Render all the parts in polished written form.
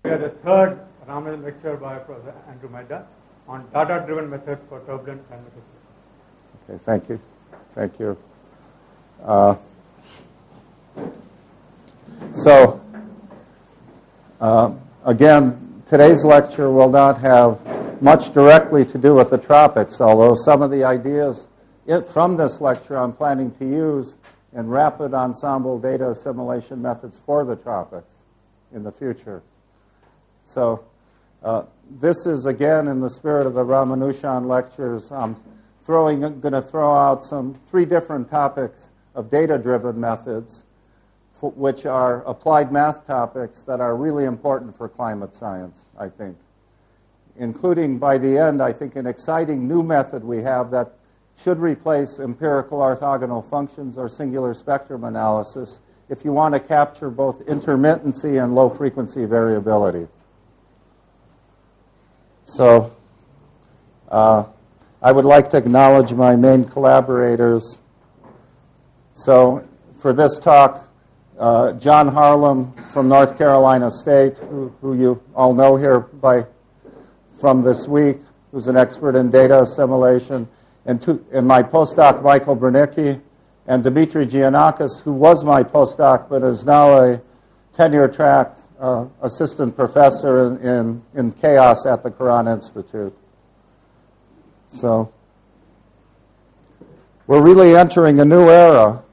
hear the third Raman lecture by Professor Andrew Majda on data-driven methods for turbulent dynamical systems. Okay, thank you. Thank you. Again, today's lecture will not have much directly to do with the tropics, although some of the ideas from this lecture I'm planning to use in rapid ensemble data assimilation methods for the tropics in the future. So this is, again, in the spirit of the Ramanujan lectures. I'm going to throw out three different topics of data-driven methods, which are applied math topics that are really important for climate science, I think. Including, by the end, I think, an exciting new method we have that should replace empirical orthogonal functions or singular spectrum analysis if you want to capture both intermittency and low-frequency variability. So I would like to acknowledge my main collaborators. So for this talk, John Harlem from North Carolina State, who you all know here from this week, who's an expert in data assimilation, and my postdoc, Michael Bernicki, and Dimitri Giannakis, who was my postdoc but is now a tenure-track assistant professor in chaos at the Quran Institute. So we're really entering a new era,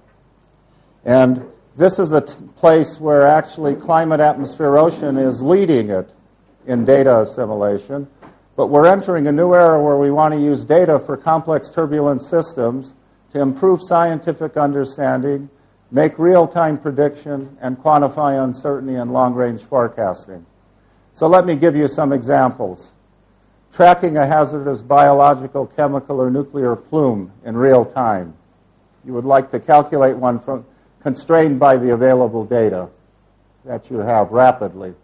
and this is a place where actually climate, atmosphere, ocean is leading it in data assimilation. But we're entering a new era where we want to use data for complex turbulent systems to improve scientific understanding, make real-time prediction, and quantify uncertainty in long-range forecasting. So let me give you some examples. Tracking a hazardous biological, chemical, or nuclear plume in real time. You would like to calculate one constrained by the available data that you have rapidly.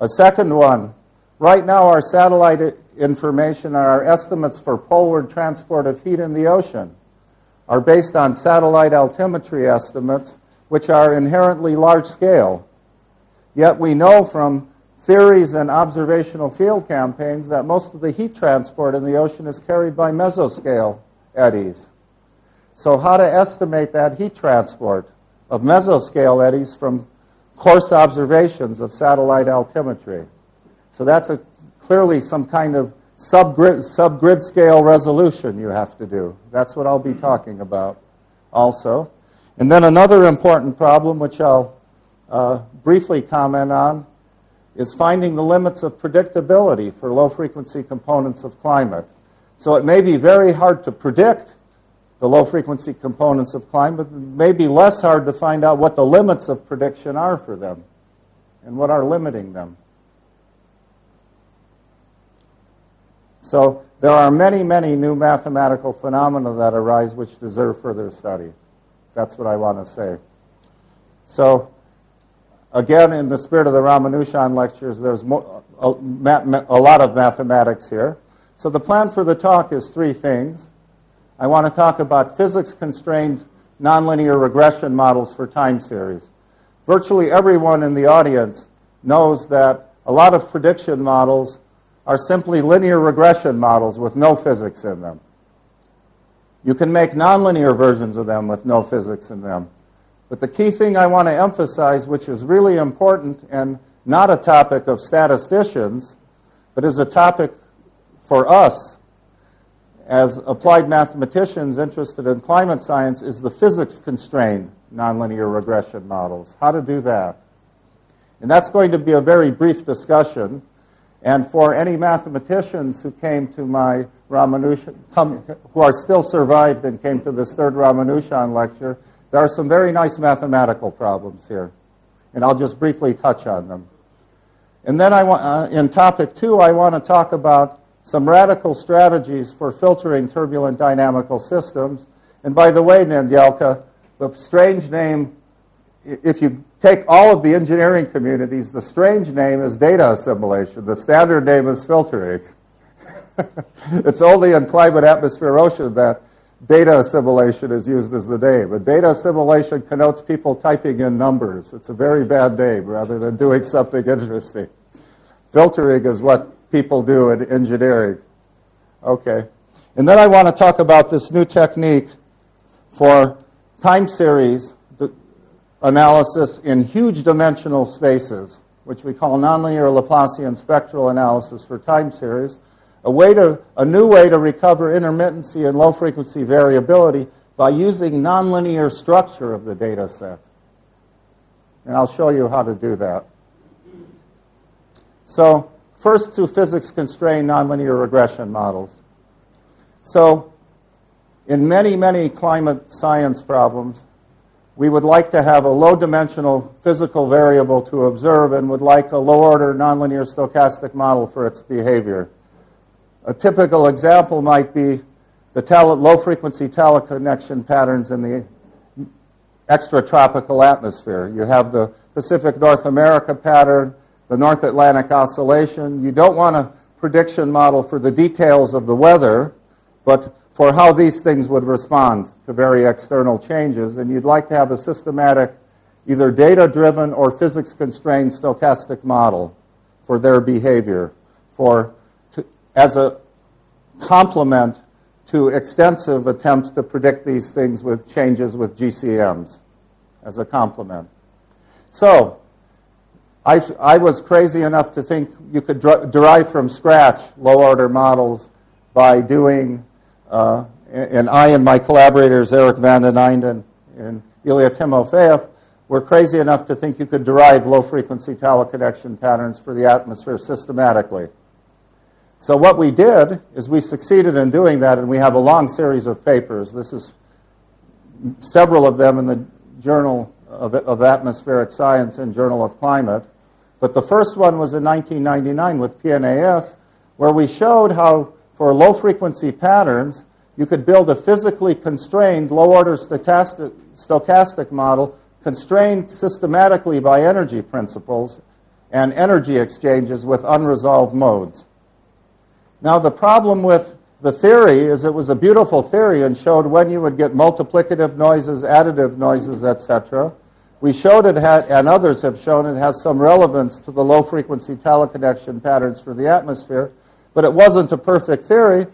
A second one, right now our satellite information and our estimates for poleward transport of heat in the ocean are based on satellite altimetry estimates, which are inherently large scale. Yet we know from theories and observational field campaigns that most of the heat transport in the ocean is carried by mesoscale eddies. So how to estimate that heat transport of mesoscale eddies from coarse observations of satellite altimetry? So that's clearly some kind of subgrid scale resolution you have to do. That's what I'll be talking about also. And then another important problem, which I'll briefly comment on, is finding the limits of predictability for low-frequency components of climate. So it may be very hard to predict the low-frequency components of climate, but it may be less hard to find out what the limits of prediction are for them and what are limiting them. So there are many, many new mathematical phenomena that arise which deserve further study. That's what I want to say. So again, in the spirit of the Ramanujan lectures, there's a lot of mathematics here. So the plan for the talk is three things. I want to talk about physics-constrained nonlinear regression models for time series. Virtually everyone in the audience knows that a lot of prediction models are simply linear regression models with no physics in them. You can make nonlinear versions of them with no physics in them. But the key thing I want to emphasize, which is really important and not a topic of statisticians, but is a topic for us as applied mathematicians interested in climate science, is the physics-constrained nonlinear regression models. How to do that. And that's going to be a very brief discussion. And for any mathematicians who came to my who are still survived and came to this third Ramanujan lecture, there are some very nice mathematical problems here. And I'll just briefly touch on them. And then in topic 2, I want to talk about some radical strategies for filtering turbulent dynamical systems. And by the way, Nendelka, the strange name, if you take all of the engineering communities, the strange name is data assimilation. The standard name is filtering. It's only in climate, atmosphere, ocean that data assimilation is used as the name. But data assimilation connotes people typing in numbers. It's a very bad name rather than doing something interesting. Filtering is what people do in engineering. Okay. And then I want to talk about this new technique for time series analysis in huge dimensional spaces, which we call nonlinear Laplacian spectral analysis for time series, a new way to recover intermittency and low-frequency variability by using nonlinear structure of the data set. And I'll show you how to do that. So first, to physics-constrained nonlinear regression models. So in many, many climate science problems, we would like to have a low-dimensional physical variable to observe and would like a low-order nonlinear stochastic model for its behavior. A typical example might be the low-frequency teleconnection patterns in the extratropical atmosphere. You have the Pacific North America pattern, the North Atlantic oscillation. You don't want a prediction model for the details of the weather, but for how these things would respond to very external changes. And you'd like to have a systematic, either data-driven or physics-constrained stochastic model for their behavior, as a complement to extensive attempts to predict these things with changes with GCMs, as a complement. So I was crazy enough to think you could derive from scratch low-order models by doing, and I and my collaborators, Eric van den Einden and Ilya Timofeyev, were crazy enough to think you could derive low-frequency teleconnection patterns for the atmosphere systematically. So what we did is we succeeded in doing that, and we have a long series of papers. This is several of them in the Journal of Atmospheric Science and Journal of Climate. But the first one was in 1999 with PNAS, where we showed how for low-frequency patterns, you could build a physically constrained low-order stochastic model constrained systematically by energy principles and energy exchanges with unresolved modes. Now, the problem with the theory is it was a beautiful theory and showed when you would get multiplicative noises, additive noises, etc. We showed it had, and others have shown it has some relevance to the low-frequency teleconnection patterns for the atmosphere, but it wasn't a perfect theory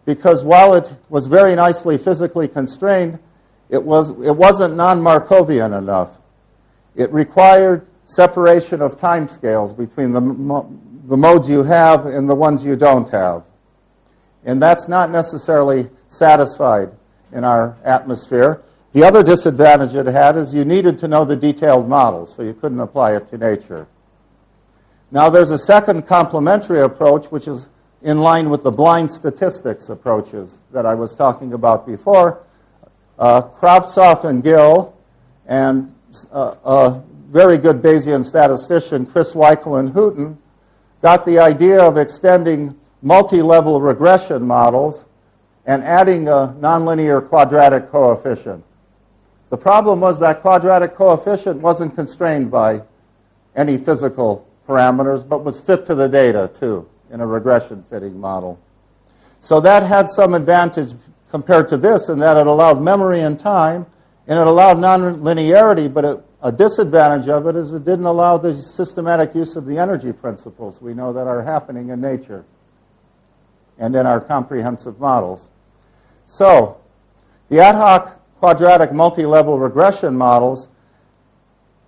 because while it was very nicely physically constrained, it wasn't non-Markovian enough. It required separation of time scales between the modes you have and the ones you don't have. And that's not necessarily satisfied in our atmosphere. The other disadvantage it had is you needed to know the detailed model, so you couldn't apply it to nature. Now there's a second complementary approach, which is in line with the blind statistics approaches that I was talking about before. Kravtsov and Gill and a very good Bayesian statistician, Chris Weichel and Hooton, got the idea of extending multi-level regression models and adding a nonlinear quadratic coefficient. The problem was that quadratic coefficient wasn't constrained by any physical parameters, but was fit to the data, too, in a regression fitting model. So that had some advantage compared to this in that it allowed memory and time, and it allowed nonlinearity, but a disadvantage of it is it didn't allow the systematic use of the energy principles we know that are happening in nature and in our comprehensive models. So the ad hoc quadratic multi-level regression models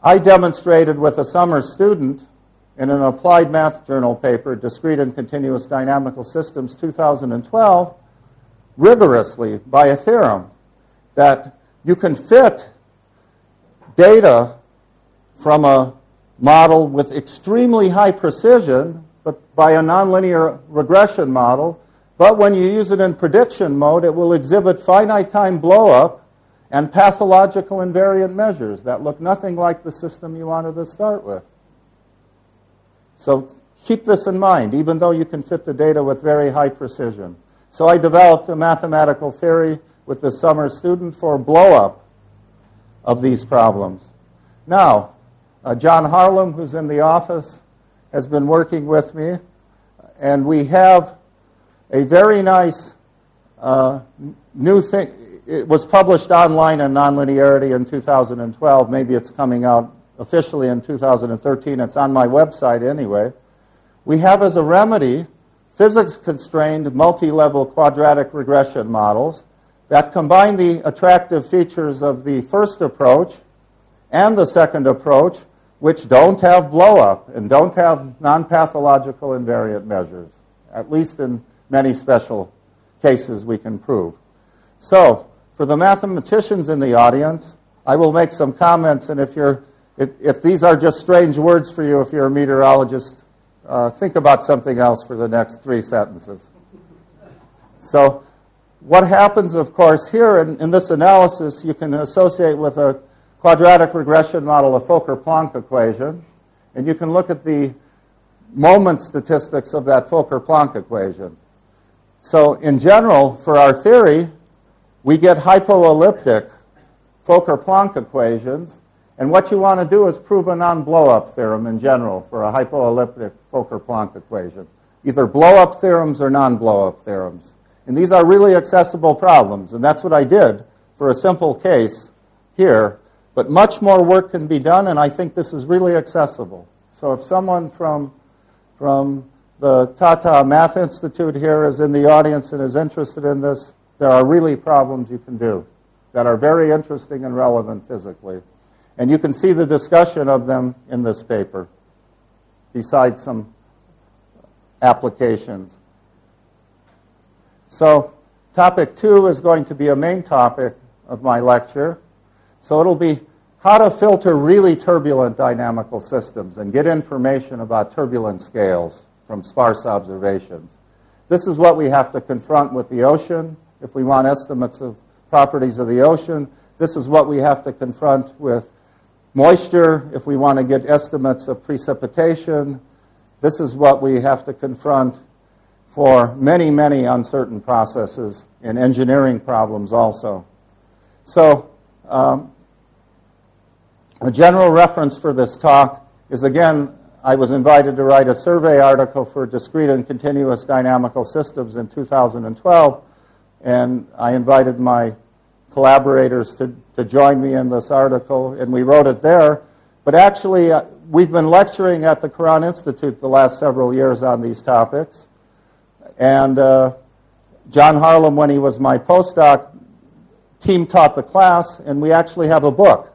I demonstrated with a summer student in an applied math journal paper, Discrete and Continuous Dynamical Systems, 2012, rigorously by a theorem that you can fit data from a model with extremely high precision, but by a nonlinear regression model, but when you use it in prediction mode, it will exhibit finite time blow-up and pathological invariant measures that look nothing like the system you wanted to start with. So keep this in mind, even though you can fit the data with very high precision. So I developed a mathematical theory with the summer student for blow-up of these problems. Now, John Harlem, who's in the office, has been working with me, and we have a very nice new thing. it was published online in Nonlinearity in 2012. Maybe it's coming out officially in 2013. It's on my website anyway. We have as a remedy physics-constrained multi-level quadratic regression models that combine the attractive features of the first approach and the second approach, which don't have blow-up and don't have non-pathological invariant measures, at least in many special cases we can prove. So, for the mathematicians in the audience, I will make some comments, and if these are just strange words for you, if you're a meteorologist, think about something else for the next 3 sentences. So, what happens, of course, here in this analysis, you can associate with a quadratic regression model a Fokker-Planck equation, and you can look at the moment statistics of that Fokker-Planck equation. So, in general, for our theory, we get hypoelliptic Fokker-Planck equations, and what you want to do is prove a non-blow-up theorem in general for a hypoelliptic Fokker-Planck equation. Either blow-up theorems or non-blow-up theorems. And these are really accessible problems, and that's what I did for a simple case here. But much more work can be done, and I think this is really accessible. So if someone from the Tata Math Institute here is in the audience and is interested in this, there are really problems you can do that are very interesting and relevant physically. And you can see the discussion of them in this paper, besides some applications. So topic 2 is going to be a main topic of my lecture. So it'll be how to filter really turbulent dynamical systems and get information about turbulent scales from sparse observations. This is what we have to confront with the ocean if we want estimates of properties of the ocean. This is what we have to confront with moisture if we want to get estimates of precipitation. This is what we have to confront for many, many uncertain processes in engineering problems also. So a general reference for this talk is, again, I was invited to write a survey article for discrete and continuous dynamical systems in 2012, and I invited my collaborators to join me in this article, and we wrote it there. But actually, we've been lecturing at the Quran Institute the last several years on these topics. And John Harlem, when he was my postdoc, team taught the class, and we actually have a book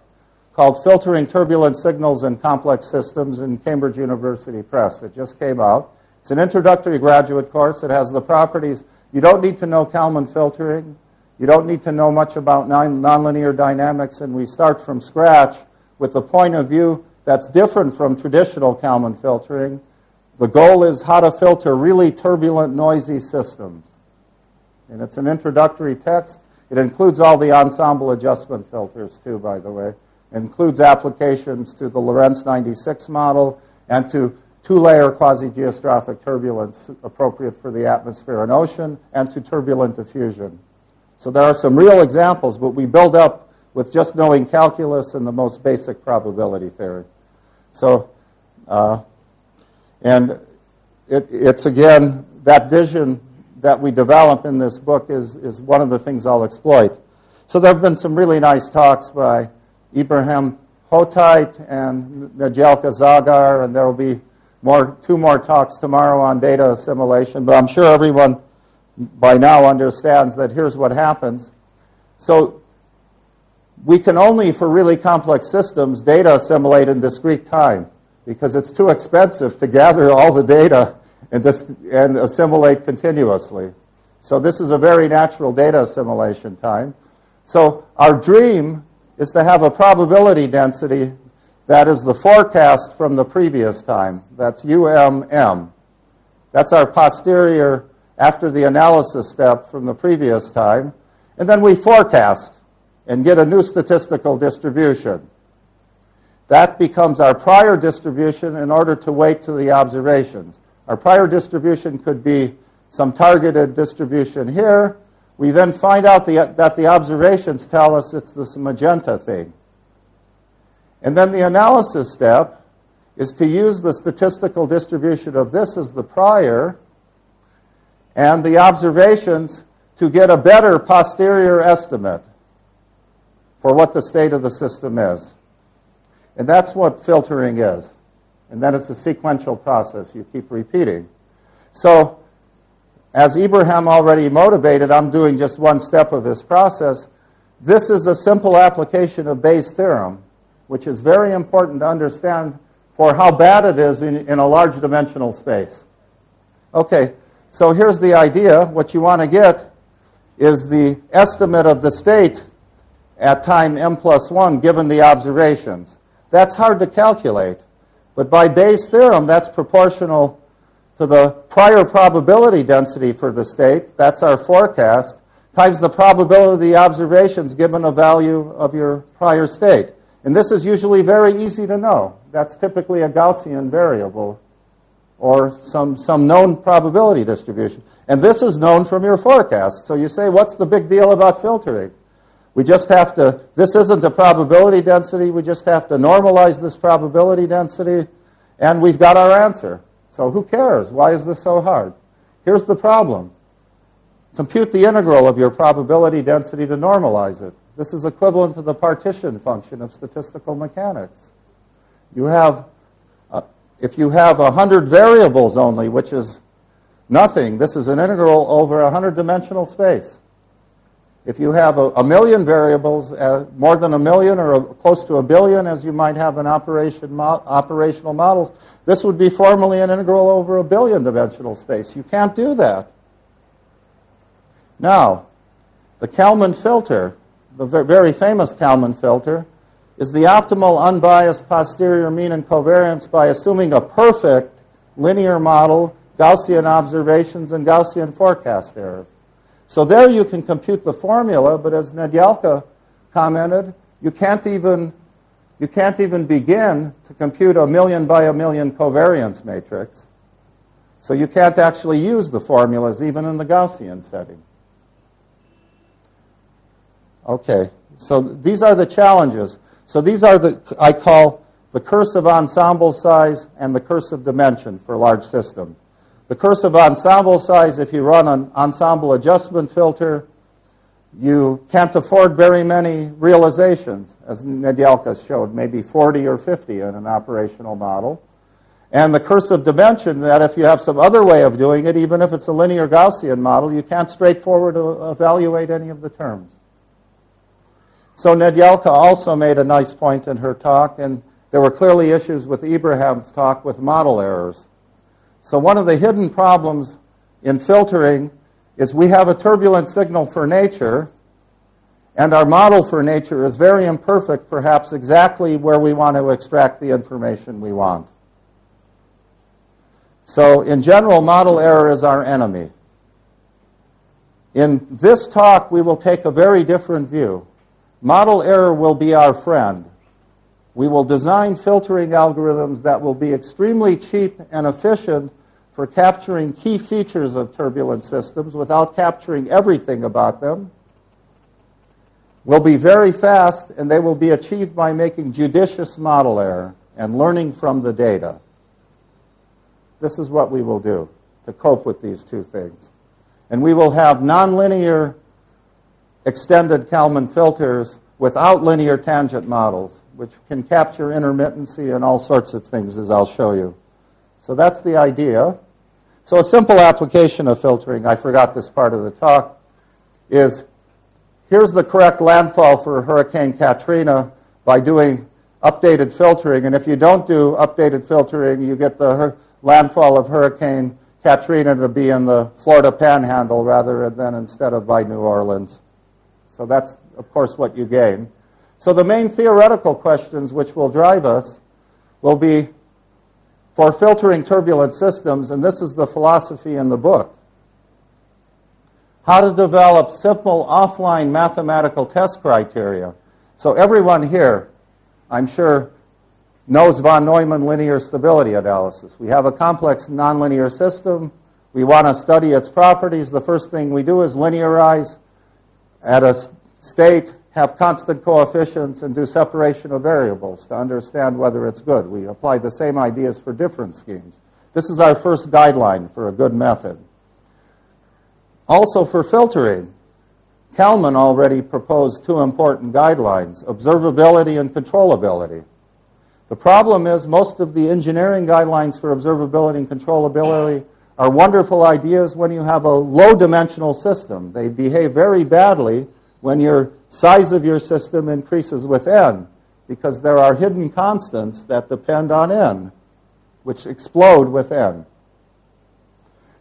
called Filtering Turbulent Signals in Complex Systems in Cambridge University Press. It just came out. It's an introductory graduate course. It has the properties. You don't need to know Kalman filtering. You don't need to know much about nonlinear dynamics, and we start from scratch with a point of view that's different from traditional Kalman filtering. The goal is how to filter really turbulent, noisy systems. And it's an introductory text. It includes all the ensemble adjustment filters, too, by the way. It includes applications to the Lorentz 96 model and to two-layer quasi-geostrophic turbulence appropriate for the atmosphere and ocean, and to turbulent diffusion. So there are some real examples, but we build up with just knowing calculus and the most basic probability theory. So, and it's again, that vision that we develop in this book is one of the things I'll exploit. So there have been some really nice talks by Ibrahim Hotite and Najelka Zagar, and there will be two more talks tomorrow on data assimilation, but I'm sure everyone by now understands that here's what happens. So we can only, for really complex systems, data assimilate in discrete time because it's too expensive to gather all the data and assimilate continuously. So this is a very natural data assimilation time. So our dream is to have a probability density that is the forecast from the previous time. That's UMM. That's our posterior after the analysis step from the previous time. And then we forecast and get a new statistical distribution. That becomes our prior distribution in order to wait to the observations. Our prior distribution could be some targeted distribution here. We then find out that the observations tell us it's this magenta thing. And then the analysis step is to use the statistical distribution of this as the prior and the observations to get a better posterior estimate for what the state of the system is. And that's what filtering is. And then it's a sequential process you keep repeating. So, as Ibrahim already motivated, I'm doing just one step of this process. This is a simple application of Bayes' theorem, which is very important to understand for how bad it is in a large dimensional space. Okay, so here's the idea. What you want to get is the estimate of the state at time m+1 given the observations. That's hard to calculate, but by Bayes' theorem, that's proportional to the prior probability density for the state, that's our forecast, times the probability of the observations given a value of your prior state. And this is usually very easy to know. That's typically a Gaussian variable or some known probability distribution. And this is known from your forecast. So you say, what's the big deal about filtering? We just have to, this isn't a probability density, we just have to normalize this probability density, and we've got our answer. So who cares? Why is this so hard? Here's the problem. Compute the integral of your probability density to normalize it. This is equivalent to the partition function of statistical mechanics. You have, if you have 100 variables only, which is nothing, this is an integral over a 100-dimensional space. If you have a million variables, more than a million or close to a billion, as you might have in operational models, this would be formally an integral over a billion-dimensional space. You can't do that. Now, the Kalman filter, the very famous Kalman filter, is the optimal unbiased posterior mean and covariance by assuming a perfect linear model, Gaussian observations, and Gaussian forecast errors. So there you can compute the formula, but as Nedyalka commented, you can't even begin to compute a million by a million covariance matrix. So you can't actually use the formulas even in the Gaussian setting. Okay, so these are the challenges. So these are I call the curse of ensemble size and the curse of dimension for large systems. The curse of ensemble size, if you run an ensemble adjustment filter, you can't afford very many realizations, as Nedyalka showed, maybe 40 or 50 in an operational model. And the curse of dimension, that if you have some other way of doing it, even if it's a linear Gaussian model, you can't straightforward evaluate any of the terms. So Nedyalka also made a nice point in her talk, and there were clearly issues with Ibrahim's talk with model errors. So one of the hidden problems in filtering is we have a turbulent signal for nature, and our model for nature is very imperfect, perhaps exactly where we want to extract the information we want. So in general, model error is our enemy. In this talk, we will take a very different view. Model error will be our friend. We will design filtering algorithms that will be extremely cheap and efficient for capturing key features of turbulent systems without capturing everything about them. Will be very fast, and they will be achieved by making judicious model error and learning from the data. This is what we will do to cope with these two things. And we will have nonlinear extended Kalman filters without linear tangent models, which can capture intermittency and all sorts of things, as I'll show you. So that's the idea. So a simple application of filtering, I forgot this part of the talk, is here's the correct landfall for Hurricane Katrina by doing updated filtering. And if you don't do updated filtering, you get the landfall of Hurricane Katrina to be in the Florida Panhandle rather than instead of by New Orleans. So that's, of course, what you gain. So the main theoretical questions which will drive us will be for filtering turbulent systems, and this is the philosophy in the book. How to develop simple offline mathematical test criteria. So everyone here, I'm sure, knows von Neumann linear stability analysis. We have a complex nonlinear system. We want to study its properties. The first thing we do is linearize at a state, have constant coefficients, and do separation of variables to understand whether it's good. We apply the same ideas for different schemes. This is our first guideline for a good method. Also for filtering, Kalman already proposed two important guidelines, observability and controllability. The problem is most of the engineering guidelines for observability and controllability are wonderful ideas when you have a low-dimensional system. They behave very badly when your size of your system increases with n, because there are hidden constants that depend on n, which explode with n.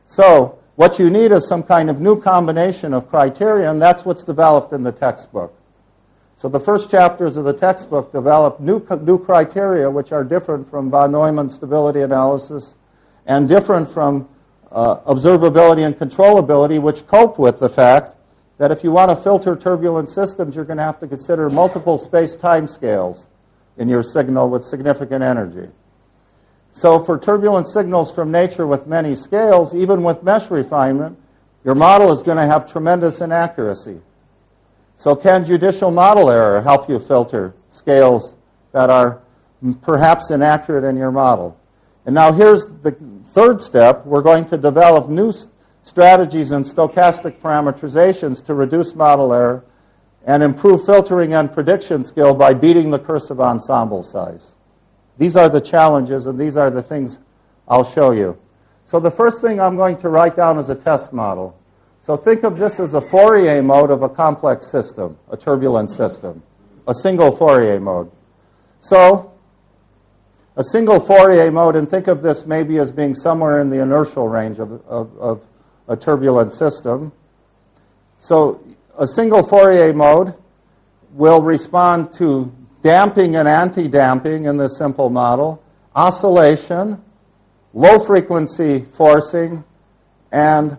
So what you need is some kind of new combination of criteria, and that's what's developed in the textbook. So the first chapters of the textbook develop new criteria which are different from von Neumann stability analysis and different from observability and controllability, which cope with the fact that if you want to filter turbulent systems, you're going to have to consider multiple space-time scales in your signal with significant energy. So for turbulent signals from nature with many scales, even with mesh refinement, your model is going to have tremendous inaccuracy. So can judicial model error help you filter scales that are perhaps inaccurate in your model? And now here's the third step. We're going to develop new strategies and stochastic parameterizations to reduce model error and improve filtering and prediction skill by beating the cursive ensemble size. These are the challenges, and these are the things I'll show you. So the first thing I'm going to write down is a test model. So think of this as a Fourier mode of a complex system, a turbulent system, a single Fourier mode. So a single Fourier mode, and think of this maybe as being somewhere in the inertial range of a turbulent system. So a single Fourier mode will respond to damping and anti-damping in this simple model, oscillation, low-frequency forcing, and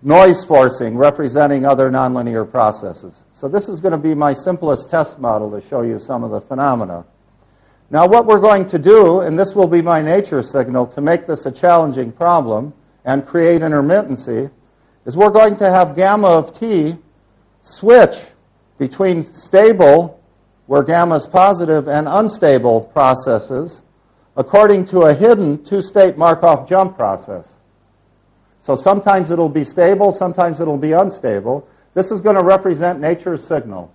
noise forcing representing other nonlinear processes. So this is going to be my simplest test model to show you some of the phenomena. Now what we're going to do, and this will be my nature signal to make this a challenging problem and create intermittency, is we're going to have gamma of t switch between stable, where gamma is positive, and unstable processes according to a hidden two-state Markov jump process. So sometimes it'll be stable, sometimes it'll be unstable. This is going to represent nature's signal.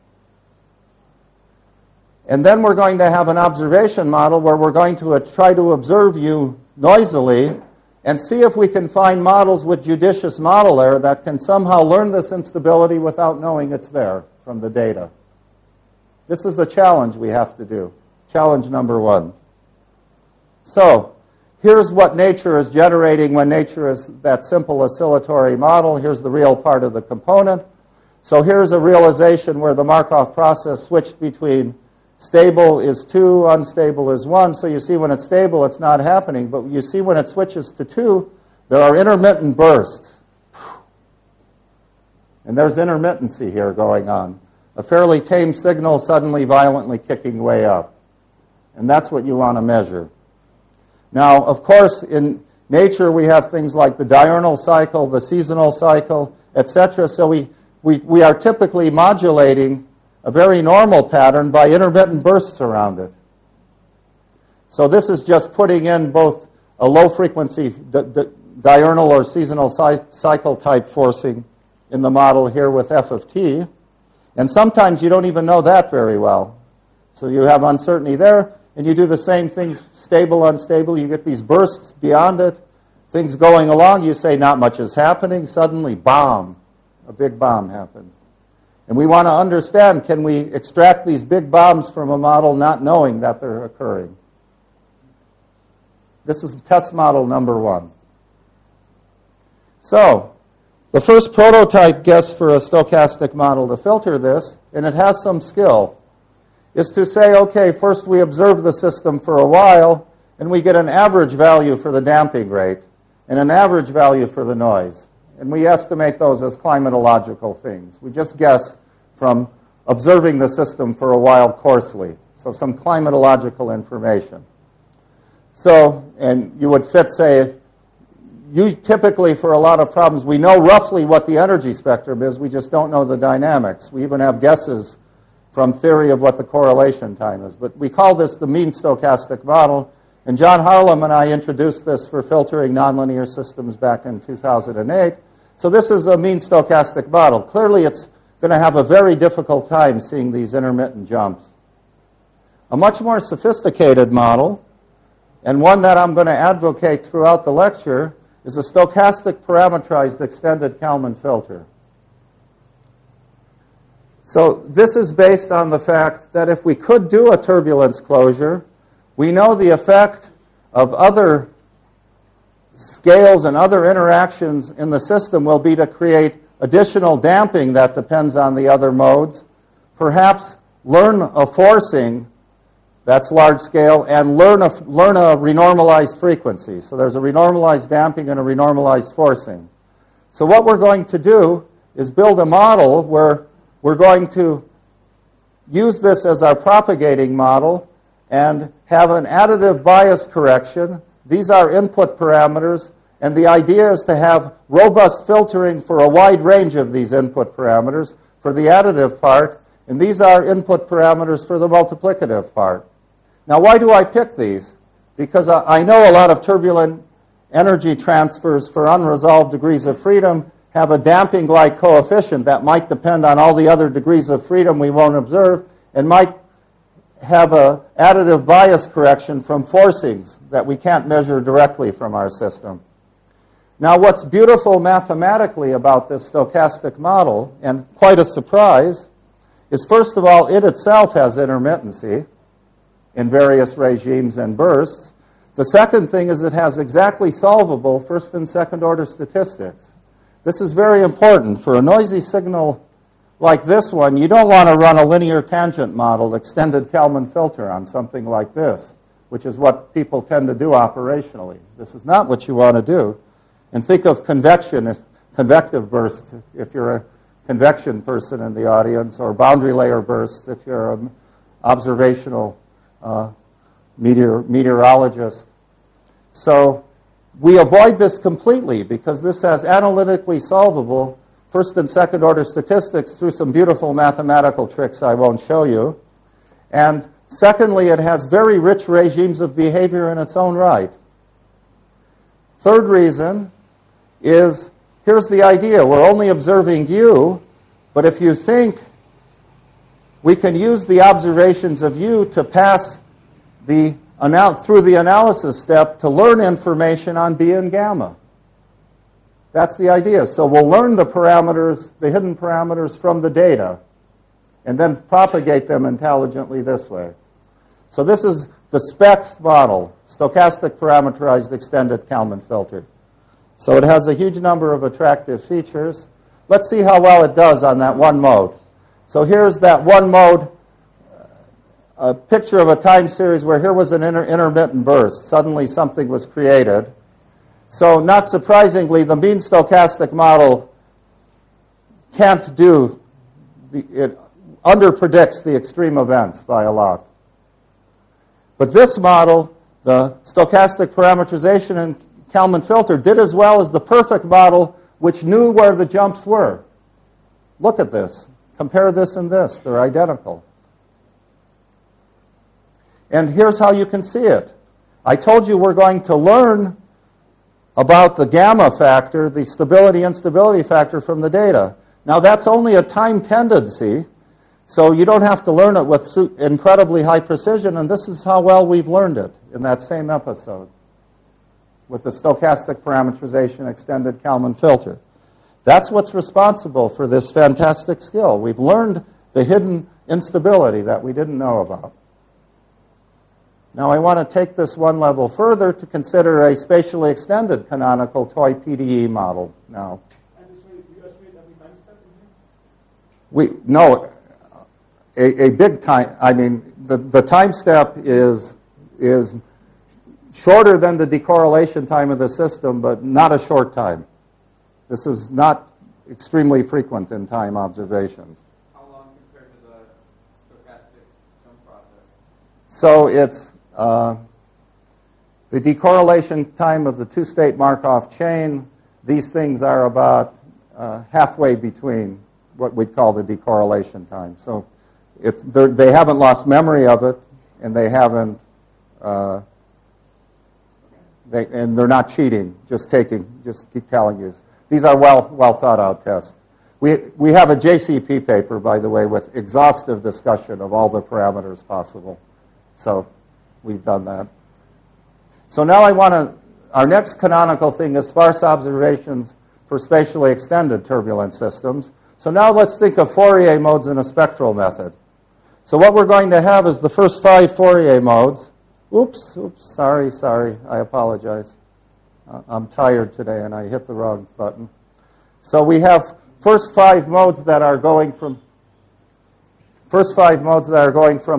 And then we're going to have an observation model where we're going to try to observe you noisily and see if we can find models with judicious model error that can somehow learn this instability without knowing it's there from the data. This is the challenge we have to do. Challenge number one. So here's what nature is generating when nature is that simple oscillatory model. Here's the real part of the component. So here's a realization where the Markov process switched between stable is 2, unstable is 1. So you see when it's stable, it's not happening. But you see when it switches to 2, there are intermittent bursts. And there's intermittency here going on. A fairly tame signal suddenly violently kicking way up. And that's what you want to measure. Now, of course, in nature we have things like the diurnal cycle, the seasonal cycle, etc. So we are typically modulating a very normal pattern by intermittent bursts around it. So this is just putting in both a low-frequency diurnal or seasonal cycle type forcing in the model here with f of t. And sometimes you don't even know that very well. So you have uncertainty there, and you do the same things, stable, unstable. You get these bursts beyond it, things going along. You say not much is happening. Suddenly, bomb, a big bomb happens. And we want to understand, can we extract these big bombs from a model not knowing that they're occurring? This is test model number one. So the first prototype guess for a stochastic model to filter this, and it has some skill, is to say, okay, first we observe the system for a while, and we get an average value for the damping rate and an average value for the noise. And we estimate those as climatological things. We just guess from observing the system for a while coarsely. So some climatological information. So, and you would fit, say, typically for a lot of problems, we know roughly what the energy spectrum is, we just don't know the dynamics. We even have guesses from theory of what the correlation time is. But we call this the mean stochastic model, and John Harlem and I introduced this for filtering nonlinear systems back in 2008. So this is a mean stochastic model. Clearly, it's going to have a very difficult time seeing these intermittent jumps. A much more sophisticated model, and one that I'm going to advocate throughout the lecture, is a stochastic parametrized extended Kalman filter. So this is based on the fact that if we could do a turbulence closure, we know the effect of other scales and other interactions in the system will be to create additional damping that depends on the other modes, perhaps learn a forcing that's large scale, and learn a renormalized frequency. So there's a renormalized damping and a renormalized forcing. So what we're going to do is build a model where we're going to use this as our propagating model and have an additive bias correction. These are input parameters, and the idea is to have robust filtering for a wide range of these input parameters for the additive part, and these are input parameters for the multiplicative part. Now, why do I pick these? Because I know a lot of turbulent energy transfers for unresolved degrees of freedom have a damping-like coefficient that might depend on all the other degrees of freedom we won't observe, and might have an additive bias correction from forcings that we can't measure directly from our system. Now, what's beautiful mathematically about this stochastic model, and quite a surprise, is first of all, it itself has intermittency in various regimes and bursts. The second thing is it has exactly solvable first and second order statistics. This is very important. For a noisy signal like this one, you don't want to run a linear tangent model, extended Kalman filter, on something like this, which is what people tend to do operationally. This is not what you want to do. And think of convective bursts if you're a convection person in the audience, or boundary layer bursts if you're an observational meteorologist. So we avoid this completely because this has analytically solvable first and second order statistics through some beautiful mathematical tricks I won't show you. And secondly, it has very rich regimes of behavior in its own right. Third reason is, here's the idea. We're only observing you, but if you think we can use the observations of you to pass through the analysis step to learn information on B and gamma. That's the idea. So we'll learn the parameters, the hidden parameters from the data, and then propagate them intelligently this way. So this is the SPEC model, stochastic parameterized extended Kalman filter. So it has a huge number of attractive features. Let's see how well it does on that one mode. So here's that one mode, a picture of a time series where here was an intermittent burst. Suddenly something was created. So not surprisingly, the mean stochastic model can't do, it underpredicts the extreme events by a lot. But this model, the stochastic parameterization in Kalman filter, did as well as the perfect model, which knew where the jumps were. Look at this. Compare this and this. They're identical. And here's how you can see it. I told you we're going to learn about the gamma factor, the stability-instability factor from the data. Now, that's only a time tendency, so you don't have to learn it with incredibly high precision, and this is how well we've learned it in that same episode with the stochastic parameterization extended Kalman filter. That's what's responsible for this fantastic skill. We've learned the hidden instability that we didn't know about. Now I want to take this one level further to consider a spatially extended canonical toy PDE model now. And so you estimate every time step in here? No, a big time, I mean, the time step is shorter than the decorrelation time of the system, but not a short time. This is not extremely frequent in time observations. How long compared to the stochastic jump process? So it's the decorrelation time of the two-state Markov chain. These things are about halfway between what we'd call the decorrelation time. So they haven't lost memory of it, and they haven't, and they're not cheating. Just keep telling you. these are well thought out tests. We have a JCP paper, by the way, with exhaustive discussion of all the parameters possible. So we've done that. So now our next canonical thing is sparse observations for spatially extended turbulent systems. So now let's think of Fourier modes in a spectral method. So what we're going to have is the first 5 Fourier modes. Oops, sorry, I apologize. I'm tired today and I hit the wrong button. So we have first 5 modes that are going from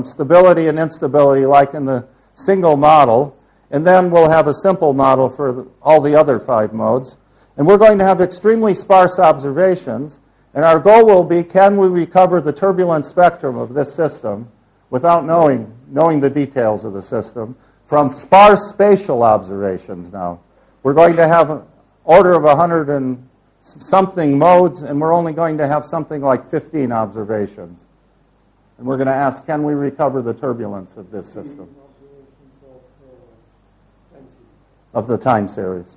stability and instability like in the single model, and then we'll have a simple model for all the other 5 modes. And we're going to have extremely sparse observations, and our goal will be, can we recover the turbulent spectrum of this system without knowing the details of the system from sparse spatial observations now. We're going to have an order of 100 and something modes, and we're only going to have something like 15 observations. And we're going to ask, can we recover the turbulence of this system? Of the time series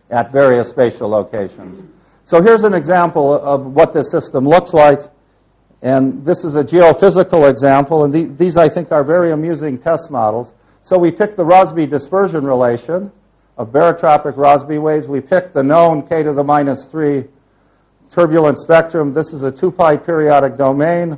at various spatial locations. So here's an example of what this system looks like. And this is a geophysical example, and these I think are very amusing test models. So we picked the Rossby dispersion relation of barotropic Rossby waves. We picked the known k to the minus 3 turbulent spectrum. This is a 2-pi periodic domain.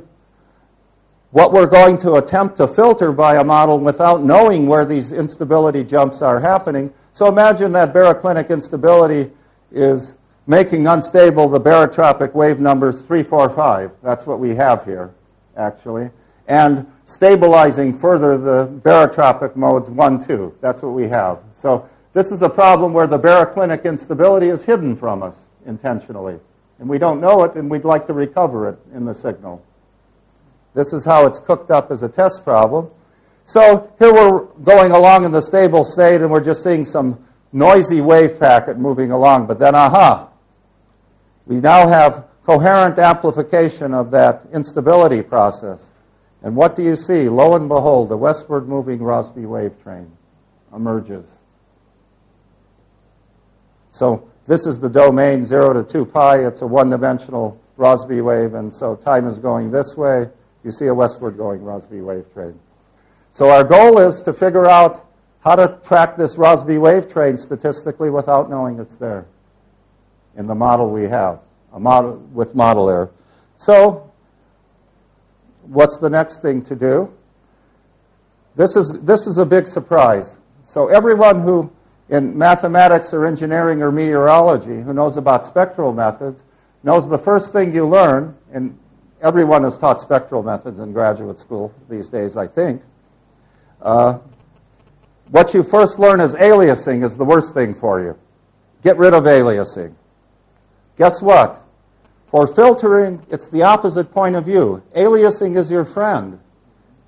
What we're going to attempt to filter by a model without knowing where these instability jumps are happening. So imagine that baroclinic instability is making unstable the barotropic wave numbers 3, 4, 5. That's what we have here, actually. And stabilizing further the barotropic modes 1, 2. That's what we have. So this is a problem where the baroclinic instability is hidden from us intentionally. And we don't know it, and we'd like to recover it in the signal. This is how it's cooked up as a test problem. So here we're going along in the stable state, and we're just seeing some noisy wave packet moving along. But then, we now have coherent amplification of that instability process. And what do you see? Lo and behold, the westward moving Rossby wave train emerges. So this is the domain 0 to 2 pi. It's a one-dimensional Rossby wave, and so time is going this way. You see a westward going Rossby wave train. So our goal is to figure out how to track this Rossby wave train statistically without knowing it's there in the model we have, a model with model error. So what's the next thing to do? This is a big surprise. So everyone who in mathematics or engineering or meteorology who knows about spectral methods knows the first thing you learn, and everyone is taught spectral methods in graduate school these days, I think. What you first learn is aliasing is the worst thing for you. Get rid of aliasing. Guess what? For filtering, it's the opposite point of view. Aliasing is your friend.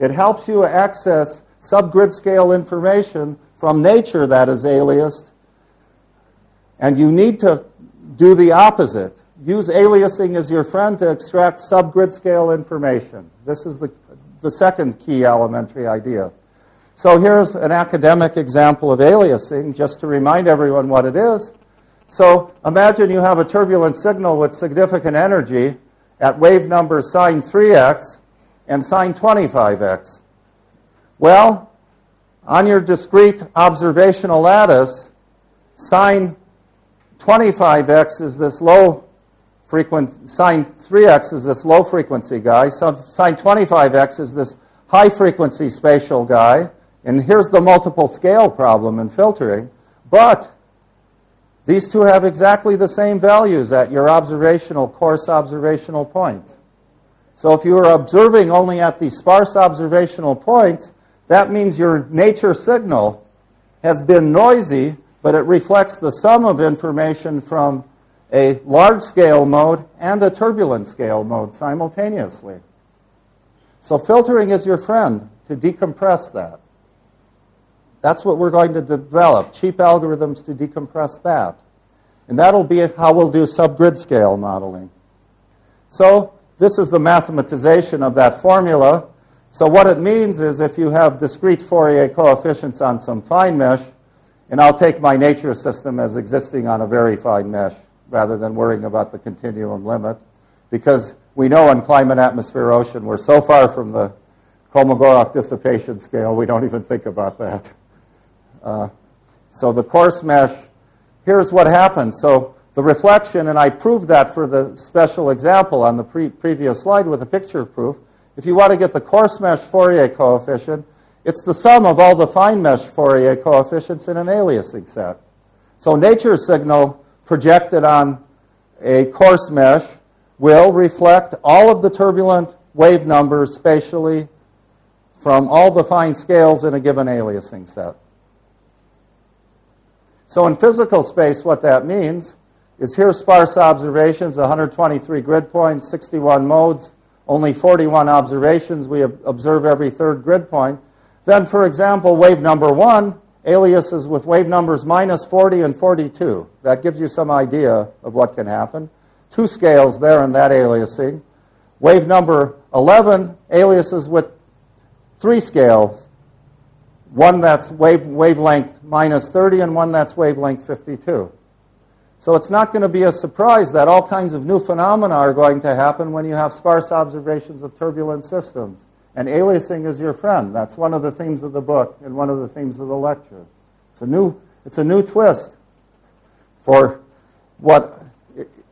It helps you access subgrid scale information from nature that is aliased, and you need to do the opposite. Use aliasing as your friend to extract subgrid scale information. This is the second key elementary idea. So here's an academic example of aliasing, just to remind everyone what it is. So imagine you have a turbulent signal with significant energy at wave number sine 3x and sine 25x. Well, on your discrete observational lattice, sine 25x is this low frequency, sine 3x is this low frequency guy, so sine 25x is this high frequency spatial guy, and here's the multiple scale problem in filtering, but these two have exactly the same values at your coarse observational points. So if you are observing only at the sparse observational points, that means your nature signal has been noisy, but it reflects the sum of information from a large-scale mode and a turbulent scale mode simultaneously. So filtering is your friend to decompress that. That's what we're going to develop, cheap algorithms to decompress that. And that'll be how we'll do subgrid scale modeling. So this is the mathematization of that formula. So what it means is if you have discrete Fourier coefficients on some fine mesh, and I'll take my nature system as existing on a very fine mesh, rather than worrying about the continuum limit, because we know in climate, atmosphere, ocean, we're so far from the Kolmogorov dissipation scale, we don't even think about that. So the coarse mesh, here's what happens. So the reflection, and I proved that for the special example on the previous slide with a picture proof. If you want to get the coarse mesh Fourier coefficient, it's the sum of all the fine mesh Fourier coefficients in an aliasing set. So nature signal projected on a coarse mesh will reflect all of the turbulent wave numbers spatially from all the fine scales in a given aliasing set. So in physical space, what that means is here's sparse observations, 123 grid points, 61 modes, only 41 observations. We observe every third grid point. Then, for example, wave number 1 aliases with wave numbers minus 40 and 42. That gives you some idea of what can happen. 2 scales there in that aliasing. Wave number 11 aliases with 3 scales. One that's wavelength minus 30 and one that's wavelength 52. So it's not going to be a surprise that all kinds of new phenomena are going to happen when you have sparse observations of turbulent systems. And aliasing is your friend. That's one of the themes of the book and one of the themes of the lecture. It's a new twist for what,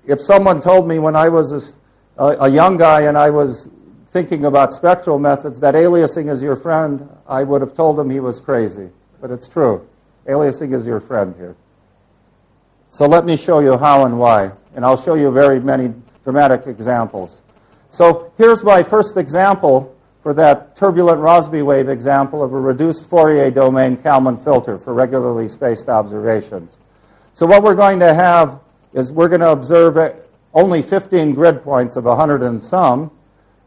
if someone told me when I was a young guy and I was thinking about spectral methods that aliasing is your friend, I would have told him he was crazy. But it's true. Aliasing is your friend here. So let me show you how and why. And I'll show you very many dramatic examples. So here's my first example for that turbulent Rossby wave example of a reduced Fourier Domain Kalman filter for regularly spaced observations. So what we're going to have is we're going to observe only 15 grid points of 100 and some.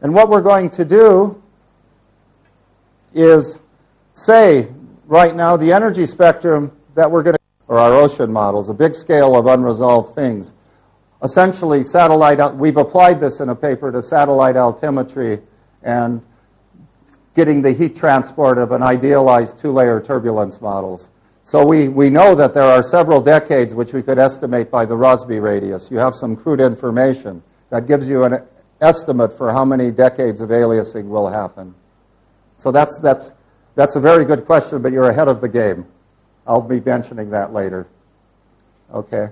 And what we're going to do is say right now the energy spectrum that we're going to, or our ocean models, a big scale of unresolved things. Essentially, we've applied this in a paper to satellite altimetry and getting the heat transport of an idealized 2-layer turbulence models. So we know that there are several decades which we could estimate by the Rossby radius. You have some crude information that gives you an estimate for how many decades of aliasing will happen. So that's a very good question, but you're ahead of the game. I'll be mentioning that later. Okay.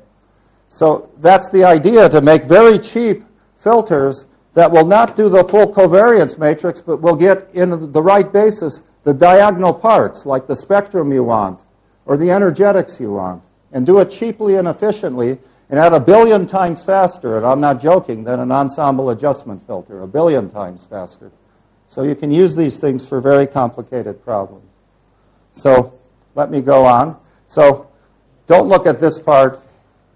So that's the idea, to make very cheap filters that will not do the full covariance matrix, but will get in the right basis the diagonal parts, like the spectrum you want, or the energetics you want, and do it cheaply and efficiently, and at 1 billion times faster, and I'm not joking, than an ensemble adjustment filter, 1 billion times faster. So you can use these things for very complicated problems. So let me go on. So don't look at this part.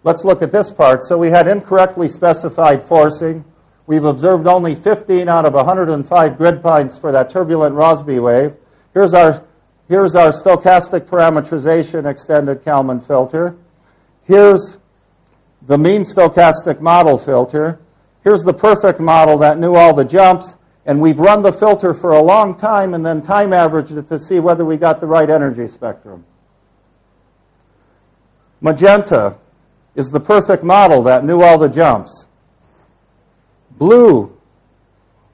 Let's look at this part. So we had incorrectly specified forcing. We've observed only 15 out of 105 grid points for that turbulent Rossby wave. Here's our stochastic parametrization extended Kalman filter. Here's the mean stochastic model filter. Here's the perfect model that knew all the jumps. And we've run the filter for a long time and then time averaged it to see whether we got the right energy spectrum. Magenta is the perfect model that knew all the jumps. Blue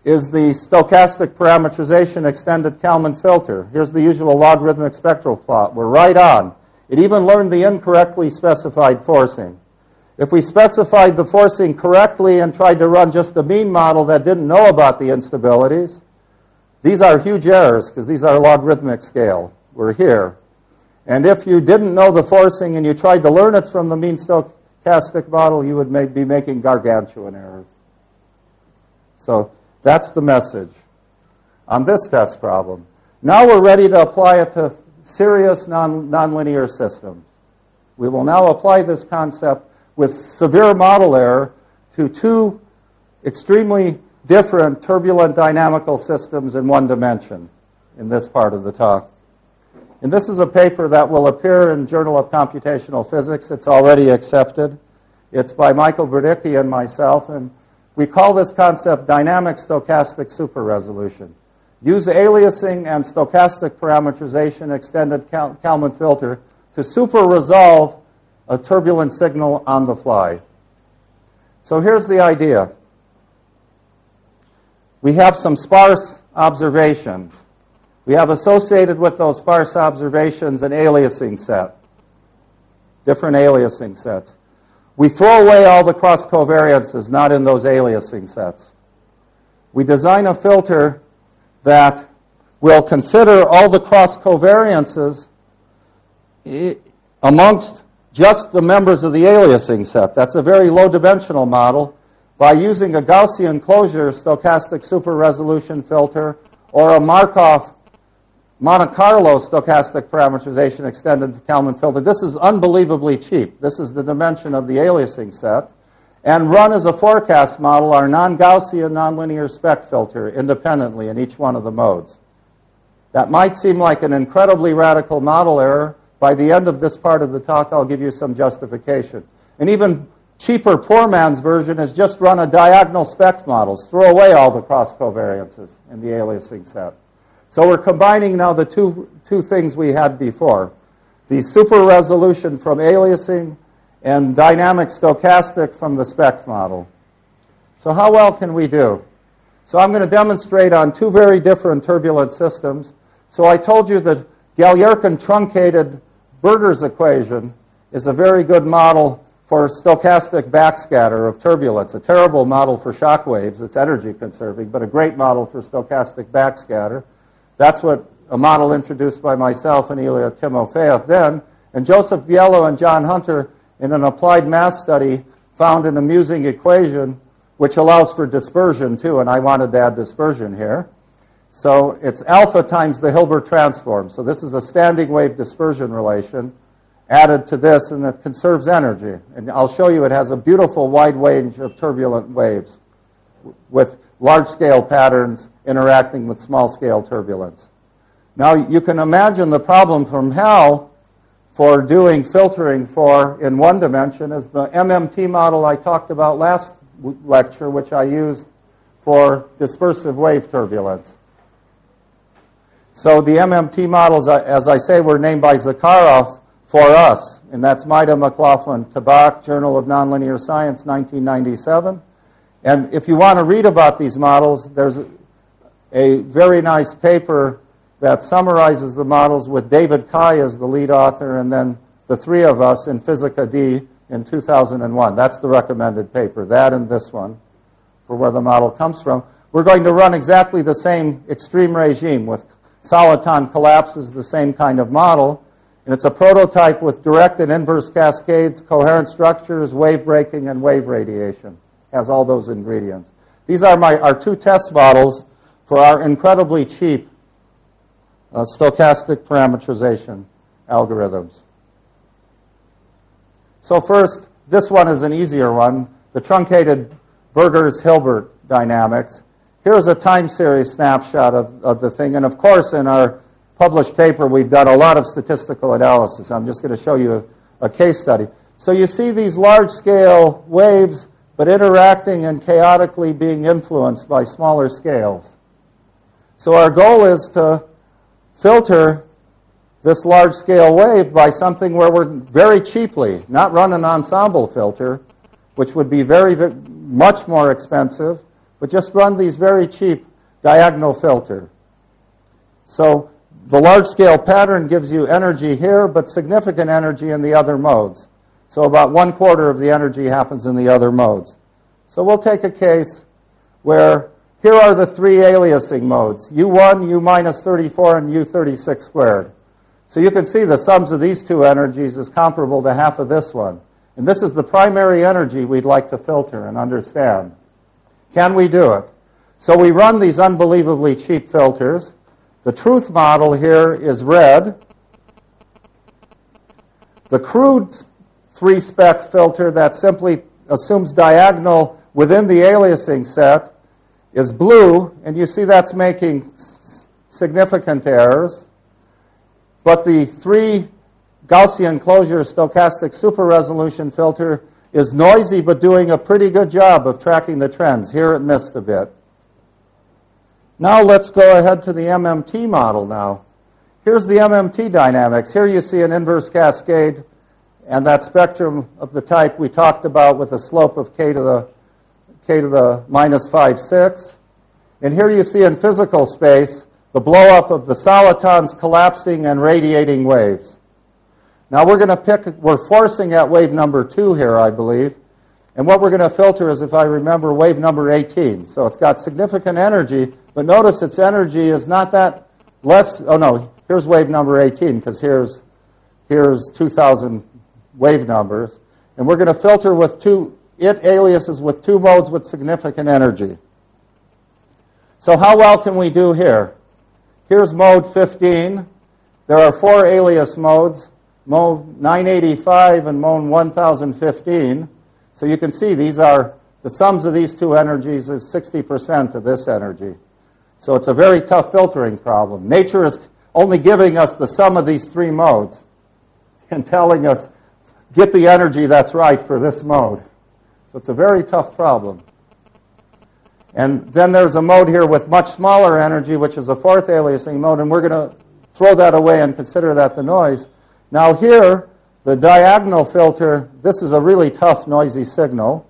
is the stochastic parametrization extended Kalman filter. Here's the usual logarithmic spectral plot. We're right on. It even learned the incorrectly specified forcing. If we specified the forcing correctly and tried to run just a mean model that didn't know about the instabilities, these are huge errors because these are logarithmic scale. We're here. And if you didn't know the forcing and you tried to learn it from the mean stochastic model, you would be making gargantuan errors. So that's the message on this test problem. Now we're ready to apply it to serious nonlinear systems. We will now apply this concept with severe model error to 2 extremely different turbulent dynamical systems in 1 dimension in this part of the talk. And this is a paper that will appear in Journal of Computational Physics. It's already accepted. It's by Michael Berdicki and myself, and we call this concept dynamic stochastic superresolution. Use aliasing and stochastic parametrization extended Kalman filter to super resolve a turbulent signal on the fly. So here's the idea. We have some sparse observations. We have associated with those sparse observations an aliasing set, different aliasing sets. We throw away all the cross covariances not in those aliasing sets. We design a filter that will consider all the cross covariances amongst just the members of the aliasing set. That's a very low dimensional model. By using a Gaussian closure stochastic super resolution filter or a Markov Monte Carlo stochastic parameterization extended Kalman filter. This is unbelievably cheap. This is the dimension of the aliasing set. And run as a forecast model our non-Gaussian nonlinear spec filter independently in each one of the modes. That might seem like an incredibly radical model error. By the end of this part of the talk, I'll give you some justification. An even cheaper poor man's version is just run a diagonal spec models. Throw away all the cross covariances in the aliasing set. So we're combining now the two things we had before. The super resolution from aliasing and dynamic stochastic from the spec model. So how well can we do? So I'm going to demonstrate on two very different turbulent systems. So I told you that Galyarkin truncated Berger's equation is a very good model for stochastic backscatter of turbulence. A terrible model for shock waves. It's energy conserving, but a great model for stochastic backscatter. That's what a model introduced by myself and Ilya Timofeyev then. And Joseph Bielo and John Hunter, in an applied math study, found an amusing equation which allows for dispersion too, and I wanted to add dispersion here. So it's alpha times the Hilbert transform. So this is a standing wave dispersion relation added to this, and it conserves energy. And I'll show you it has a beautiful wide range of turbulent waves with large-scale patterns interacting with small-scale turbulence. Now, you can imagine the problem from Hal for doing filtering for in one dimension is the MMT model I talked about last lecture, which I used for dispersive wave turbulence. So the MMT models, as I say, were named by Zakharov for us, and that's Majda, McLaughlin, Tabak, Journal of Nonlinear Science, 1997. And if you want to read about these models, there's a very nice paper that summarizes the models with David Kai as the lead author, and then the three of us in Physica D in 2001. That's the recommended paper, that and this one, for where the model comes from. We're going to run exactly the same extreme regime with soliton collapses, the same kind of model. And it's a prototype with direct and inverse cascades, coherent structures, wave breaking, and wave radiation. Has all those ingredients. These are our two test models for our incredibly cheap stochastic parameterization algorithms. So first, this one is an easier one, the truncated Berger's Hilbert dynamics. Here's a time series snapshot of the thing. And of course, in our published paper, we've done a lot of statistical analysis. I'm just going to show you a case study. So you see these large-scale waves, but interacting and chaotically being influenced by smaller scales. So our goal is to filter this large-scale wave by something where we're very cheaply, not run an ensemble filter, which would be much more expensive, but just run these very cheap diagonal filter. So the large-scale pattern gives you energy here, but significant energy in the other modes. So about 1/4 of the energy happens in the other modes. So we'll take a case where here are the three aliasing modes, U1, U minus 34, and U36 squared. So you can see the sums of these two energies is comparable to half of this one. And this is the primary energy we'd like to filter and understand. Can we do it? So we run these unbelievably cheap filters. The truth model here is red. The crude three-spec filter that simply assumes diagonal within the aliasing set is blue, and you see that's making significant errors. But the three Gaussian closure stochastic super resolution filter is noisy, but doing a pretty good job of tracking the trends. Here it missed a bit. Now let's go ahead to the MMT model now. Here's the MMT dynamics. Here you see an inverse cascade and that spectrum of the type we talked about with a slope of k to the k to the minus 5, 6. And here you see in physical space the blow-up of the solitons collapsing and radiating waves. Now we're forcing at wave number 2 here, I believe. And what we're going to filter is, if I remember, wave number 18. So it's got significant energy, but notice its energy is not that less. Oh, no, here's wave number 18, because here's 2,000 wave numbers. And we're going to filter with aliases with 2 modes with significant energy. So how well can we do here? Here's mode 15. There are 4 alias modes, mode 985 and mode 1015. So you can see these are, the sums of these 2 energies is 60% of this energy. So it's a very tough filtering problem. Nature is only giving us the sum of these 3 modes and telling us, get the energy that's right for this mode. So it's a very tough problem. And then there's a mode here with much smaller energy, which is a 4th aliasing mode, and we're going to throw that away and consider that the noise. Now here, the diagonal filter, this is a really tough, noisy signal.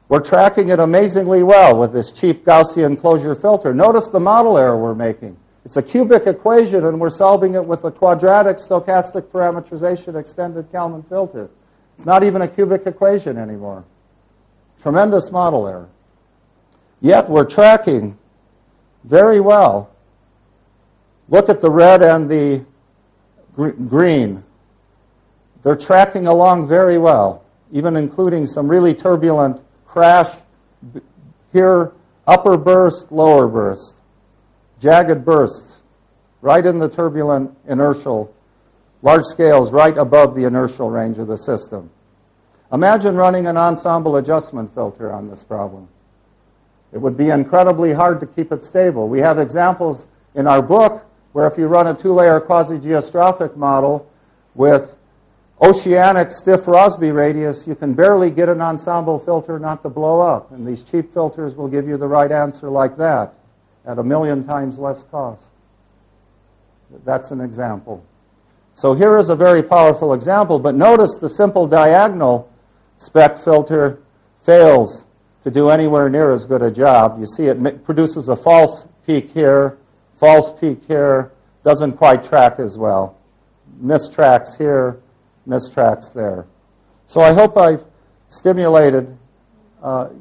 We're tracking it amazingly well with this cheap Gaussian closure filter. Notice the model error we're making. It's a cubic equation, and we're solving it with a quadratic stochastic parametrization extended Kalman filter. It's not even a cubic equation anymore. Tremendous model error. Yet we're tracking very well. Look at the red and the green. They're tracking along very well, even including some really turbulent crash here, upper burst, lower burst, jagged bursts, right in the turbulent inertial, large scales right above the inertial range of the system. Imagine running an ensemble adjustment filter on this problem. It would be incredibly hard to keep it stable. We have examples in our book where if you run a 2-layer quasi-geostrophic model with oceanic stiff Rossby radius, you can barely get an ensemble filter not to blow up. And these cheap filters will give you the right answer like that at 1,000,000 times less cost. That's an example. So here is a very powerful example, but notice the simple diagonal spec filter fails to do anywhere near as good a job. You see it produces a false peak here, doesn't quite track as well. Mistracks here, mistracks there. So I hope I've stimulated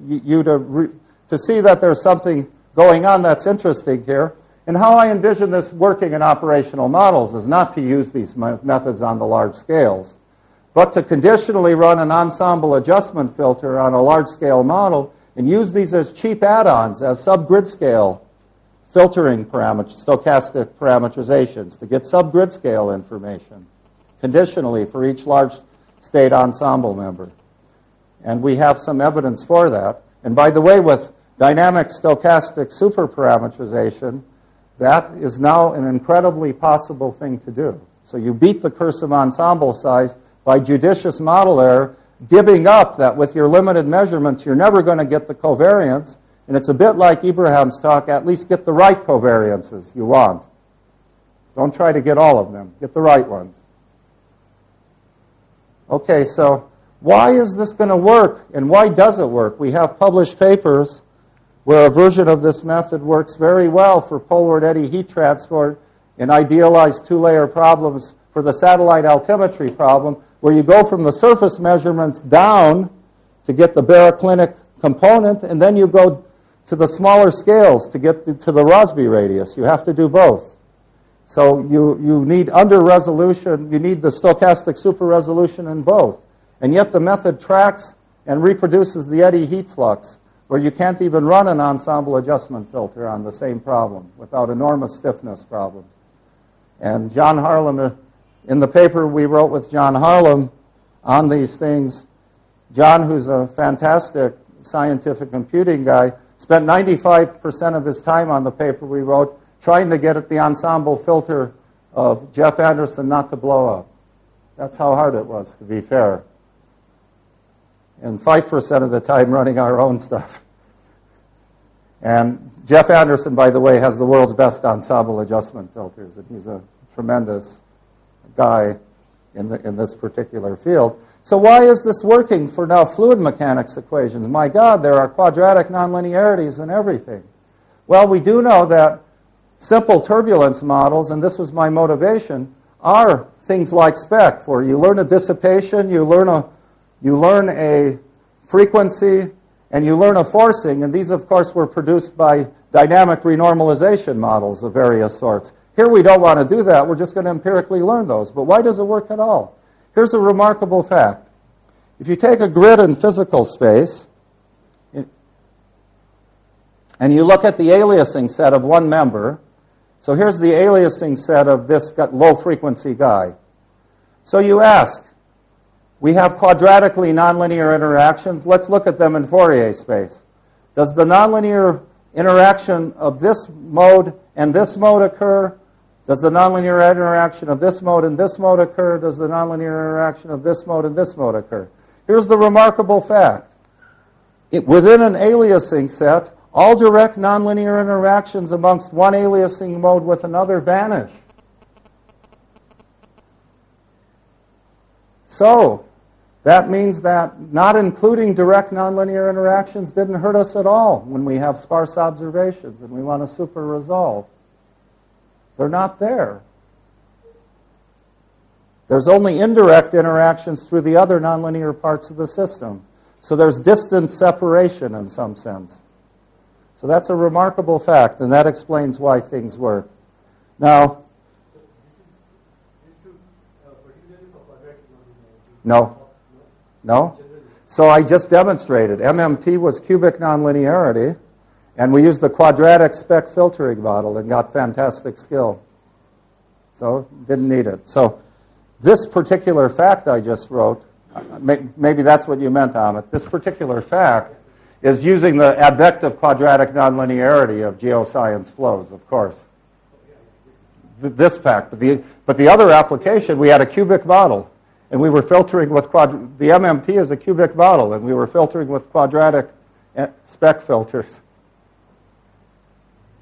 you to see that there's something going on that's interesting here. And how I envision this working in operational models is not to use these methods on the large scales, but to conditionally run an ensemble adjustment filter on a large-scale model and use these as cheap add-ons, as subgrid scale filtering parameters, stochastic parametrizations, to get subgrid scale information conditionally for each large state ensemble member. And we have some evidence for that. And by the way, with dynamic stochastic superparametrization, that is now an incredibly possible thing to do. So you beat the curse of ensemble size by judicious model error, giving up that with your limited measurements, you're never going to get the covariance. And it's a bit like Ibrahim's talk, at least get the right covariances you want. Don't try to get all of them. Get the right ones. Okay, so why is this going to work, and why does it work? We have published papers where a version of this method works very well for poleward eddy heat transport in idealized 2-layer problems for the satellite altimetry problem, where you go from the surface measurements down to get the baroclinic component, and then you go to the smaller scales to get to the Rossby radius. You have to do both. So you need under resolution, you need the stochastic super resolution in both. And yet the method tracks and reproduces the eddy heat flux, where you can't even run an ensemble adjustment filter on the same problem without enormous stiffness problems. And John Harlem, in the paper we wrote with John Harlem on these things, John, who's a fantastic scientific computing guy, spent 95% of his time on the paper we wrote trying to get at the ensemble filter of Jeff Anderson not to blow up. That's how hard it was, to be fair. And 5% of the time running our own stuff. And Jeff Anderson, by the way, has the world's best ensemble adjustment filters, and he's a tremendous guy in this particular field. So why is this working for now fluid mechanics equations? My God, there are quadratic nonlinearities and everything. Well, we do know that simple turbulence models, and this was my motivation, are things like spec, for you learn a dissipation, you learn a frequency, and you learn a forcing, and these, of course, were produced by dynamic renormalization models of various sorts. Here we don't want to do that. We're just going to empirically learn those. But why does it work at all? Here's a remarkable fact. If you take a grid in physical space, and you look at the aliasing set of one member, so here's the aliasing set of this low-frequency guy. So you ask, we have quadratically nonlinear interactions. Let's look at them in Fourier space. Does the nonlinear interaction of this mode and this mode occur? Does the nonlinear interaction of this mode and this mode occur? Does the nonlinear interaction of this mode and this mode occur? Here's the remarkable fact. Within an aliasing set, all direct nonlinear interactions amongst one aliasing mode with another vanish. So, that means that not including direct nonlinear interactions didn't hurt us at all when we have sparse observations and we want to super resolve. They're not there. There's only indirect interactions through the other nonlinear parts of the system. So there's distant separation in some sense. So that's a remarkable fact, and that explains why things work. Now, no. So I just demonstrated. MMT was cubic nonlinearity, and we used the quadratic spec filtering model and got fantastic skill. So didn't need it. So this particular fact I just wrote, maybe that's what you meant, Amit. This particular fact is using the advective quadratic nonlinearity of geoscience flows, of course. This fact. But the other application, we had a cubic model. And we were filtering with the MMT is a cubic model, and we were filtering with quadratic spec filters.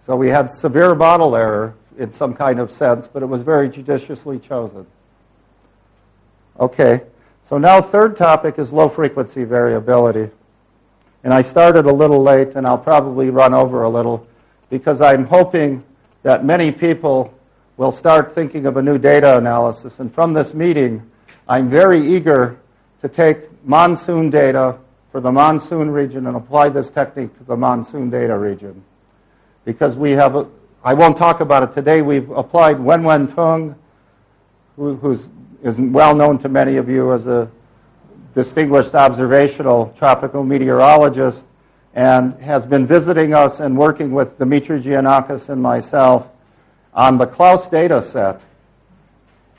So we had severe model error in some kind of sense, but it was very judiciously chosen. Okay, so now third topic is low-frequency variability. And I started a little late, and I'll probably run over a little, because I'm hoping that many people will start thinking of a new data analysis. And from this meeting, I'm very eager to take monsoon data for the monsoon region and apply this technique to the monsoon data region. Because we have, I won't talk about it today, we've applied Wenwen Tung, who is well known to many of you as a distinguished observational tropical meteorologist, and has been visiting us and working with Dimitri Giannakis and myself on the Klaus data set.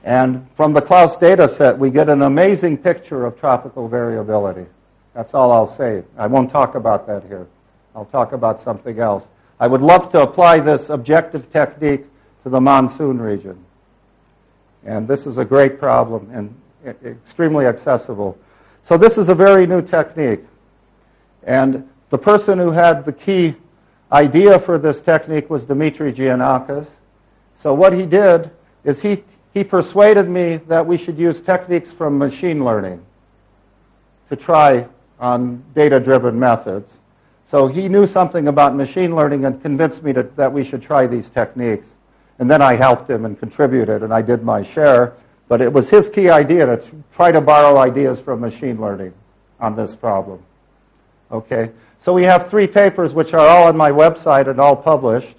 And from the Klaus data set, we get an amazing picture of tropical variability. That's all I'll say. I won't talk about that here. I'll talk about something else. I would love to apply this objective technique to the monsoon region. And this is a great problem and extremely accessible. So this is a very new technique. And the person who had the key idea for this technique was Dimitri Giannakis. So what he did is he persuaded me that we should use techniques from machine learning to try on data-driven methods. So he knew something about machine learning and convinced me that we should try these techniques. And then I helped him and contributed, and I did my share. But it was his key idea to try to borrow ideas from machine learning on this problem. Okay, so we have 3 papers which are all on my website and all published.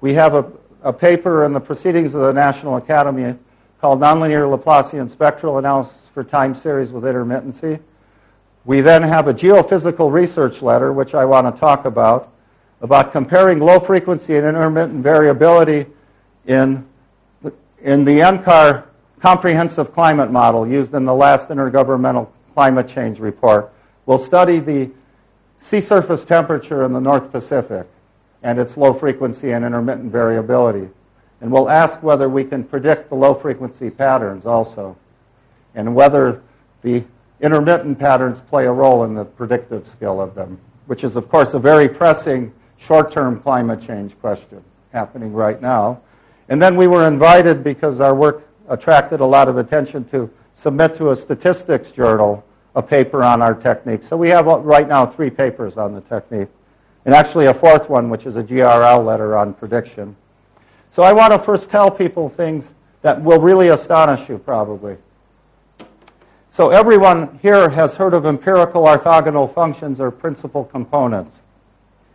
We have a paper in the Proceedings of the National Academy called Nonlinear Laplacian Spectral Analysis for Time Series with Intermittency. We then have a geophysical research letter, which I want to talk about comparing low frequency and intermittent variability in the NCAR comprehensive climate model used in the last intergovernmental climate change report. We'll study the sea surface temperature in the North Pacific and its low frequency and intermittent variability. And we'll ask whether we can predict the low frequency patterns also, and whether the intermittent patterns play a role in the predictive skill of them, which is, of course, a very pressing short-term climate change question happening right now. And then we were invited, because our work attracted a lot of attention, to submit to a statistics journal a paper on our technique. So we have right now 3 papers on the technique, and actually a 4th one, which is a GRL letter on prediction. So I want to first tell people things that will really astonish you probably. So everyone here has heard of empirical orthogonal functions or principal components.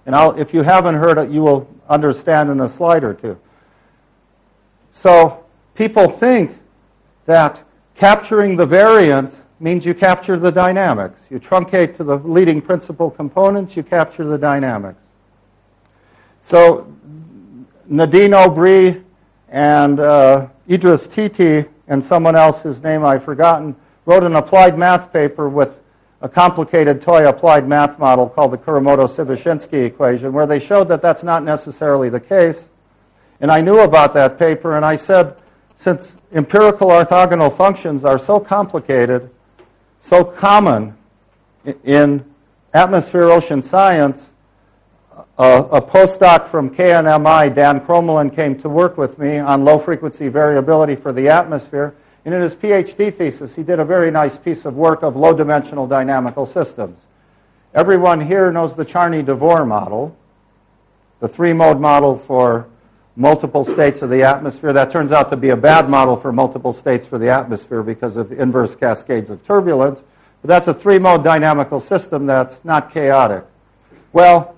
And if you haven't heard it, you will understand in a slide or two. So people think that capturing the variance means you capture the dynamics. You truncate to the leading principal components, you capture the dynamics. So Nadine Aubry and Idris Titi and someone else whose name I've forgotten wrote an applied math paper with a complicated toy applied math model called the Kuramoto-Sivashinsky equation, where they showed that that's not necessarily the case. And I knew about that paper, and I said, since empirical orthogonal functions are so complicated, so common in atmosphere-ocean science, a postdoc from KNMI, Dan Kromelin, came to work with me on low-frequency variability for the atmosphere. And in his PhD thesis, he did a very nice piece of work of low-dimensional dynamical systems. Everyone here knows the Charny-Devore model, the 3-mode model for multiple states of the atmosphere. That turns out to be a bad model for multiple states for the atmosphere because of inverse cascades of turbulence. But that's a 3-mode dynamical system that's not chaotic. Well,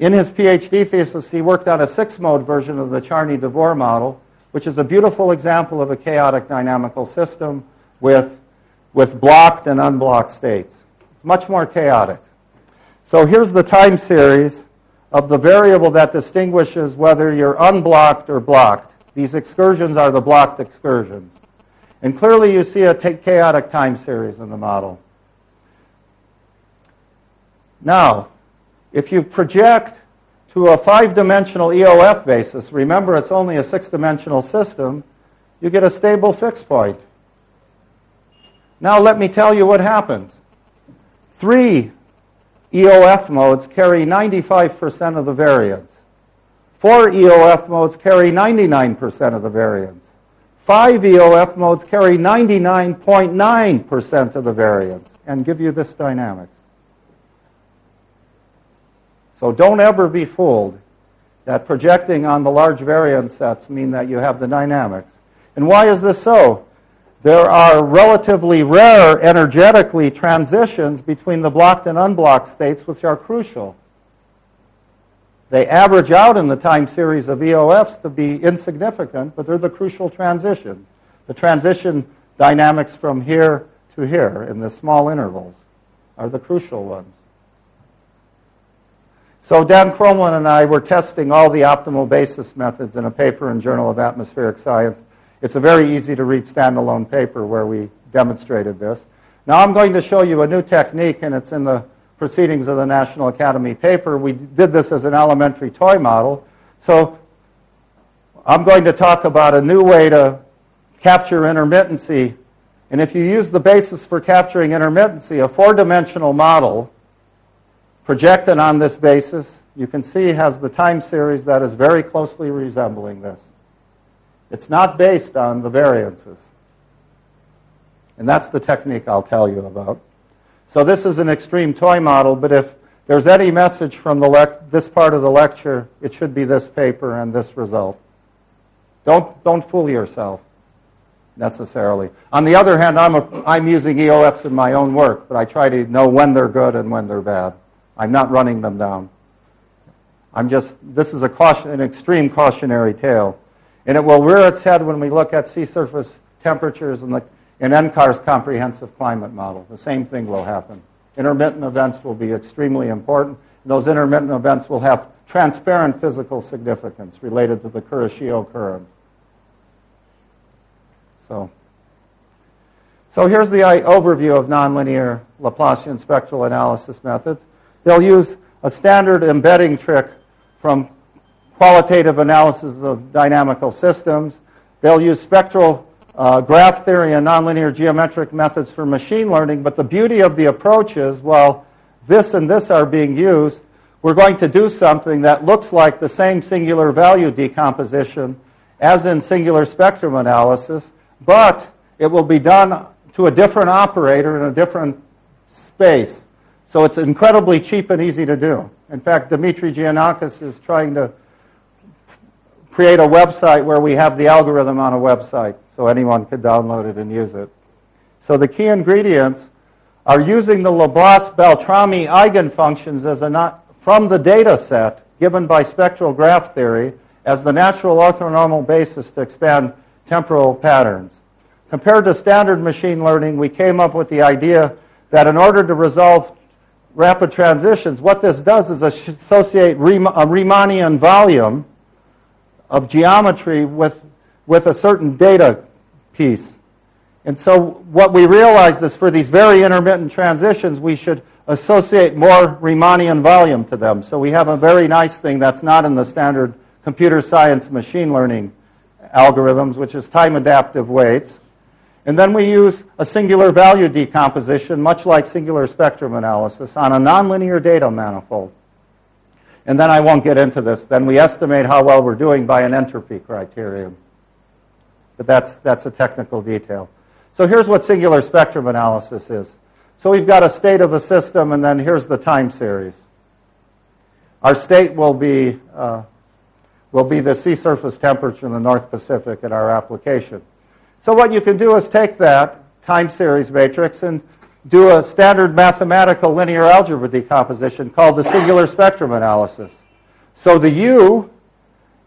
in his PhD thesis, he worked on a 6-mode version of the Charny-Devore model, which is a beautiful example of a chaotic dynamical system with blocked and unblocked states. It's much more chaotic. So here's the time series of the variable that distinguishes whether you're unblocked or blocked. These excursions are the blocked excursions. And clearly you see a chaotic time series in the model. Now, if you project to a 5-dimensional EOF basis, remember it's only a 6-dimensional system, you get a stable fixed point. Now let me tell you what happens. 3 EOF modes carry 95% of the variance. 4 EOF modes carry 99% of the variance. 5 EOF modes carry 99.9% of the variance and give you this dynamics. So don't ever be fooled that projecting on the large variance sets mean that you have the dynamics. And why is this so? There are relatively rare energetically transitions between the blocked and unblocked states which are crucial. They average out in the time series of EOFs to be insignificant, but they're the crucial transitions. The transition dynamics from here to here in the small intervals are the crucial ones. So Dan Kromelin and I were testing all the optimal basis methods in a paper in Journal of Atmospheric Science. It's a very easy to read standalone paper where we demonstrated this. Now I'm going to show you a new technique, and it's in the Proceedings of the National Academy paper. We did this as an elementary toy model. So I'm going to talk about a new way to capture intermittency. And if you use the basis for capturing intermittency, a 4-dimensional model projected on this basis, you can see has the time series that is very closely resembling this. It's not based on the variances. And that's the technique I'll tell you about. So this is an extreme toy model, but if there's any message from this part of the lecture, it should be this paper and this result. Don't fool yourself necessarily. On the other hand, I'm using EOFs in my own work, but I try to know when they're good and when they're bad. I'm not running them down. This is an extreme cautionary tale. And it will rear its head when we look at sea surface temperatures in NCAR's comprehensive climate model. The same thing will happen. Intermittent events will be extremely important. Those intermittent events will have transparent physical significance related to the Kuroshio current. So here's the overview of nonlinear Laplacian spectral analysis methods. They'll use a standard embedding trick from qualitative analysis of dynamical systems. They'll use spectral graph theory and nonlinear geometric methods for machine learning. But the beauty of the approach is, while this and this are being used, we're going to do something that looks like the same singular value decomposition as in singular spectrum analysis, but it will be done to a different operator in a different space. So it's incredibly cheap and easy to do. In fact, Dimitri Giannakis is trying to create a website where we have the algorithm on a website so anyone could download it and use it. So the key ingredients are using the Laplace-Beltrami eigenfunctions from the data set given by spectral graph theory as the natural orthonormal basis to expand temporal patterns. Compared to standard machine learning, we came up with the idea that in order to resolve rapid transitions, what this does is associate a Riemannian volume of geometry with a certain data piece. And so what we realized is for these very intermittent transitions, we should associate more Riemannian volume to them. So we have a very nice thing that's not in the standard computer science machine learning algorithms, which is time-adaptive weights. And then we use a singular value decomposition, much like singular spectrum analysis, on a nonlinear data manifold. And then I won't get into this. Then we estimate how well we're doing by an entropy criterion. But that's a technical detail. So here's what singular spectrum analysis is. So we've got a state of a system, and then here's the time series. Our state will be the sea surface temperature in the North Pacific in our application. So what you can do is take that time series matrix and do a standard mathematical linear algebra decomposition called the singular spectrum analysis. So the U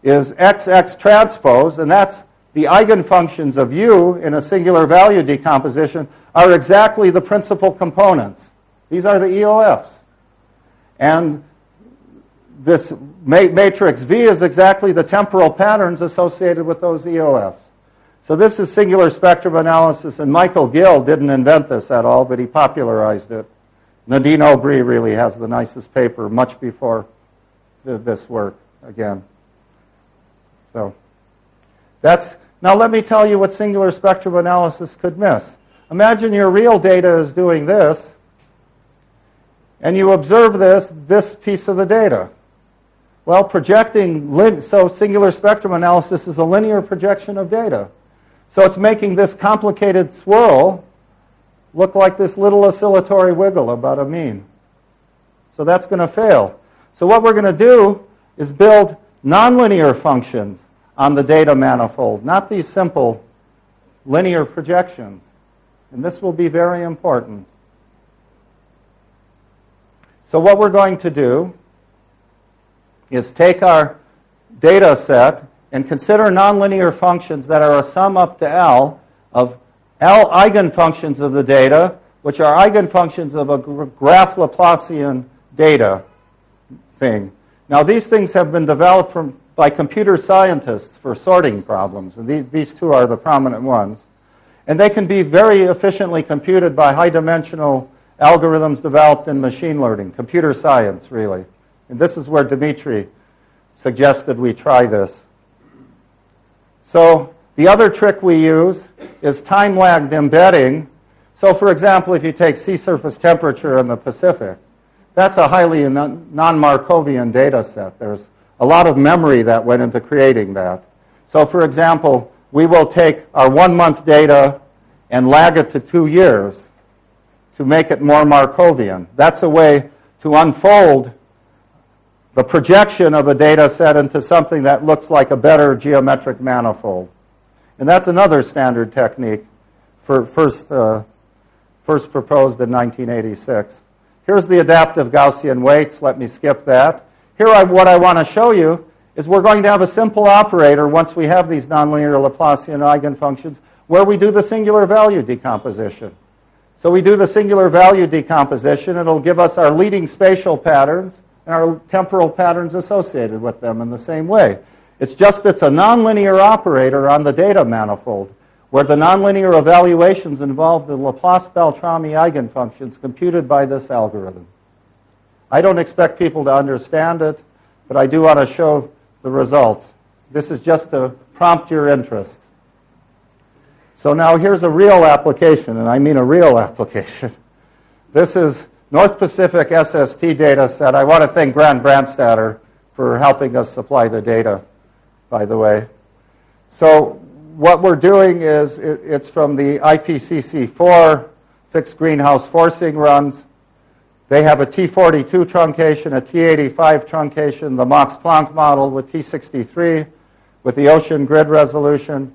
is XX transpose, and that's the eigenfunctions of U in a singular value decomposition are exactly the principal components. These are the EOFs. And this matrix V is exactly the temporal patterns associated with those EOFs. So this is singular spectrum analysis, and Michael Gill didn't invent this at all, but he popularized it. Nadine Aubry really has the nicest paper much before this work again. So now let me tell you what singular spectrum analysis could miss. Imagine your real data is doing this, and you observe this piece of the data. Well, so singular spectrum analysis is a linear projection of data. So it's making this complicated swirl look like this little oscillatory wiggle about a mean. So that's going to fail. So what we're going to do is build nonlinear functions on the data manifold, not these simple linear projections. And this will be very important. So what we're going to do is take our data set and consider nonlinear functions that are a sum up to L of L eigenfunctions of the data, which are eigenfunctions of a graph Laplacian data thing. Now, these things have been developed by computer scientists for sorting problems, and these two are the prominent ones. And they can be very efficiently computed by high-dimensional algorithms developed in machine learning, computer science, really. And this is where Dimitri suggested we try this. So the other trick we use is time-lagged embedding. So, for example, if you take sea surface temperature in the Pacific, that's a highly non-Markovian data set. There's a lot of memory that went into creating that. So, for example, we will take our 1-month data and lag it to 2 years to make it more Markovian. That's a way to unfold the projection of a data set into something that looks like a better geometric manifold. And that's another standard technique first proposed in 1986. Here's the adaptive Gaussian weights. Let me skip that. Here, what I want to show you is we're going to have a simple operator once we have these nonlinear Laplacian eigenfunctions where we do the singular value decomposition. So we do the singular value decomposition. It'll give us our leading spatial patterns and our temporal patterns associated with them in the same way. It's just it's a nonlinear operator on the data manifold where the nonlinear evaluations involve the Laplace-Beltrami eigenfunctions computed by this algorithm. I don't expect people to understand it, but I do want to show the results. This is just to prompt your interest. So now here's a real application, and I mean a real application. This is North Pacific SST data set. I want to thank Grant Brandstatter for helping us supply the data, by the way. So what we're doing is it's from the IPCC4 fixed greenhouse forcing runs. They have a T42 truncation, a T85 truncation, the Max-Planck model with T63 with the ocean grid resolution.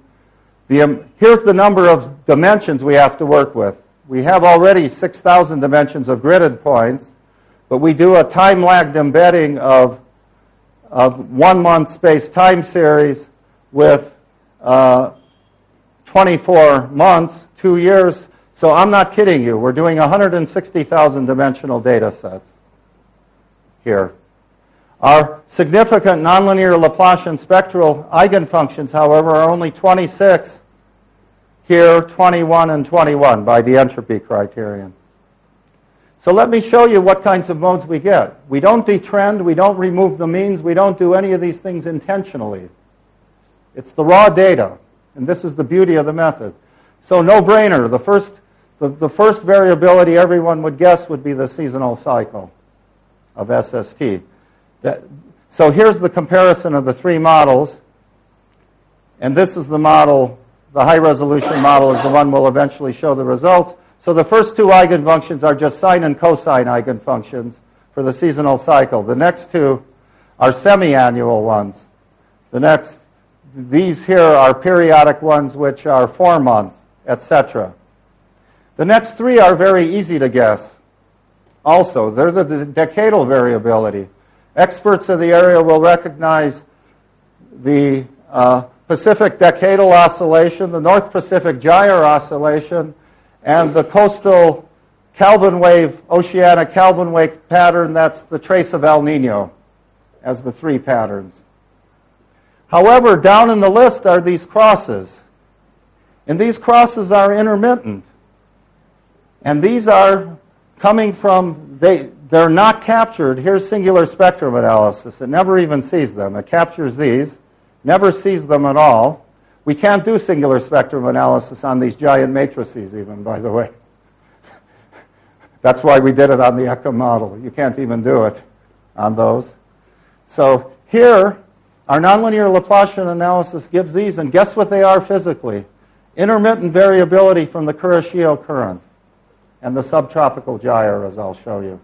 Here's the number of dimensions we have to work with. We have already 6,000 dimensions of gridded points, but we do a time-lagged embedding of 1 month space time series with 24 months, 2 years. So I'm not kidding you. We're doing 160,000 dimensional data sets here. Our significant nonlinear Laplacian spectral eigenfunctions, however, are only 26 here, 21 and 21 by the entropy criterion. So let me show you what kinds of modes we get. We don't detrend, we don't remove the means, we don't do any of these things intentionally. It's the raw data, and this is the beauty of the method. So no-brainer, the first variability everyone would guess would be the seasonal cycle of SST. So here's the comparison of the three models, and this is the model, the high-resolution model is the one we'll eventually show the results. So the first two eigenfunctions are just sine and cosine eigenfunctions for the seasonal cycle. The next two are semi-annual ones. These here are periodic ones which are 4-month, etc. The next three are very easy to guess. Also, they're the decadal variability. Experts in the area will recognize the Pacific decadal oscillation, the North Pacific gyre oscillation, and the coastal Kelvin wave, oceanic Kelvin wave pattern. That's the trace of El Nino as the three patterns. However, down in the list are these crosses. And these crosses are intermittent. And these are coming from, they're not captured. Here's singular spectrum analysis. It never even sees them. It captures these, never sees them at all. We can't do singular spectrum analysis on these giant matrices even, by the way. That's why we did it on the ECHA model. You can't even do it on those. So here, our nonlinear Laplacian analysis gives these, and guess what they are physically? Intermittent variability from the Kuroshio current and the subtropical gyre, as I'll show you.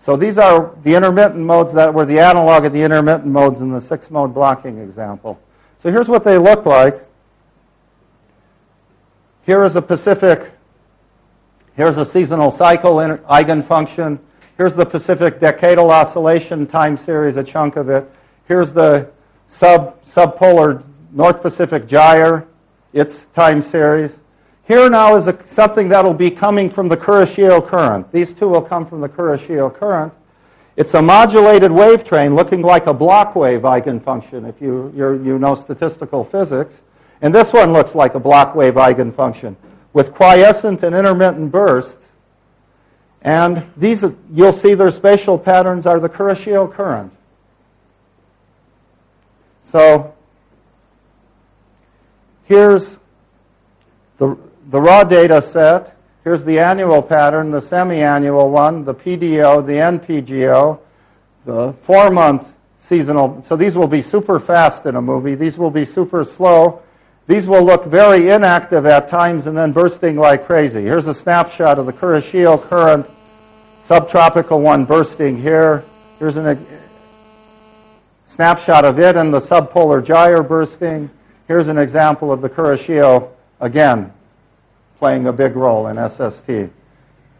So these are the intermittent modes that were the analog of the intermittent modes in the 6-mode blocking example. So here's what they look like. Here is a Pacific, here's a seasonal cycle eigenfunction. Here's the Pacific decadal oscillation time series, a chunk of it. Here's the subpolar North Pacific gyre, its time series. Here now is something that will be coming from the Kuroshio current. These two will come from the Kuroshio current. It's a modulated wave train looking like a block wave eigenfunction if you know statistical physics. And this one looks like a block wave eigenfunction with quiescent and intermittent bursts. And these, you'll see their spatial patterns are the Kuroshio current. So here's the raw data set. Here's the annual pattern, the semi-annual one, the PDO, the NPGO, the 4-month seasonal. So these will be super fast in a movie. These will be super slow. These will look very inactive at times and then bursting like crazy. Here's a snapshot of the Kuroshio current, subtropical one bursting here. Here's a snapshot of it and the subpolar gyre bursting. Here's an example of the Kuroshio, again, playing a big role in SST.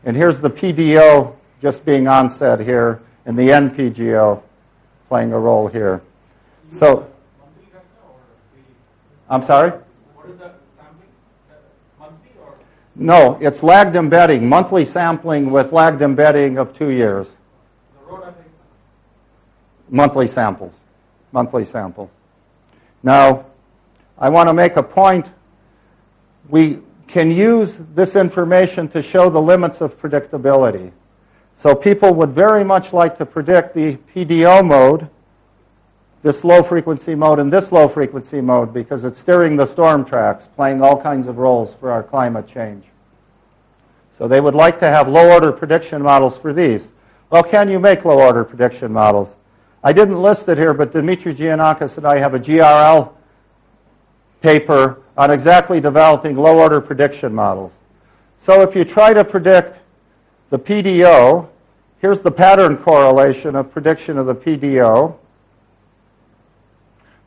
And here's the PDO just being onset here, and the NPGO playing a role here. So, I'm sorry? What is the sampling? Monthly or? No, it's lagged embedding, monthly sampling with lagged embedding of 2 years. The road I think. Monthly samples. Monthly samples. Now, I want to make a point. We can use this information to show the limits of predictability. So people would very much like to predict the PDO mode, this low-frequency mode, and this low-frequency mode because it's steering the storm tracks, playing all kinds of roles for our climate change. So they would like to have low-order prediction models for these. Well, can you make low-order prediction models? I didn't list it here, but Dimitri Giannakis and I have a GRL paper on exactly developing low-order prediction models. So if you try to predict the PDO, here's the pattern correlation of prediction of the PDO.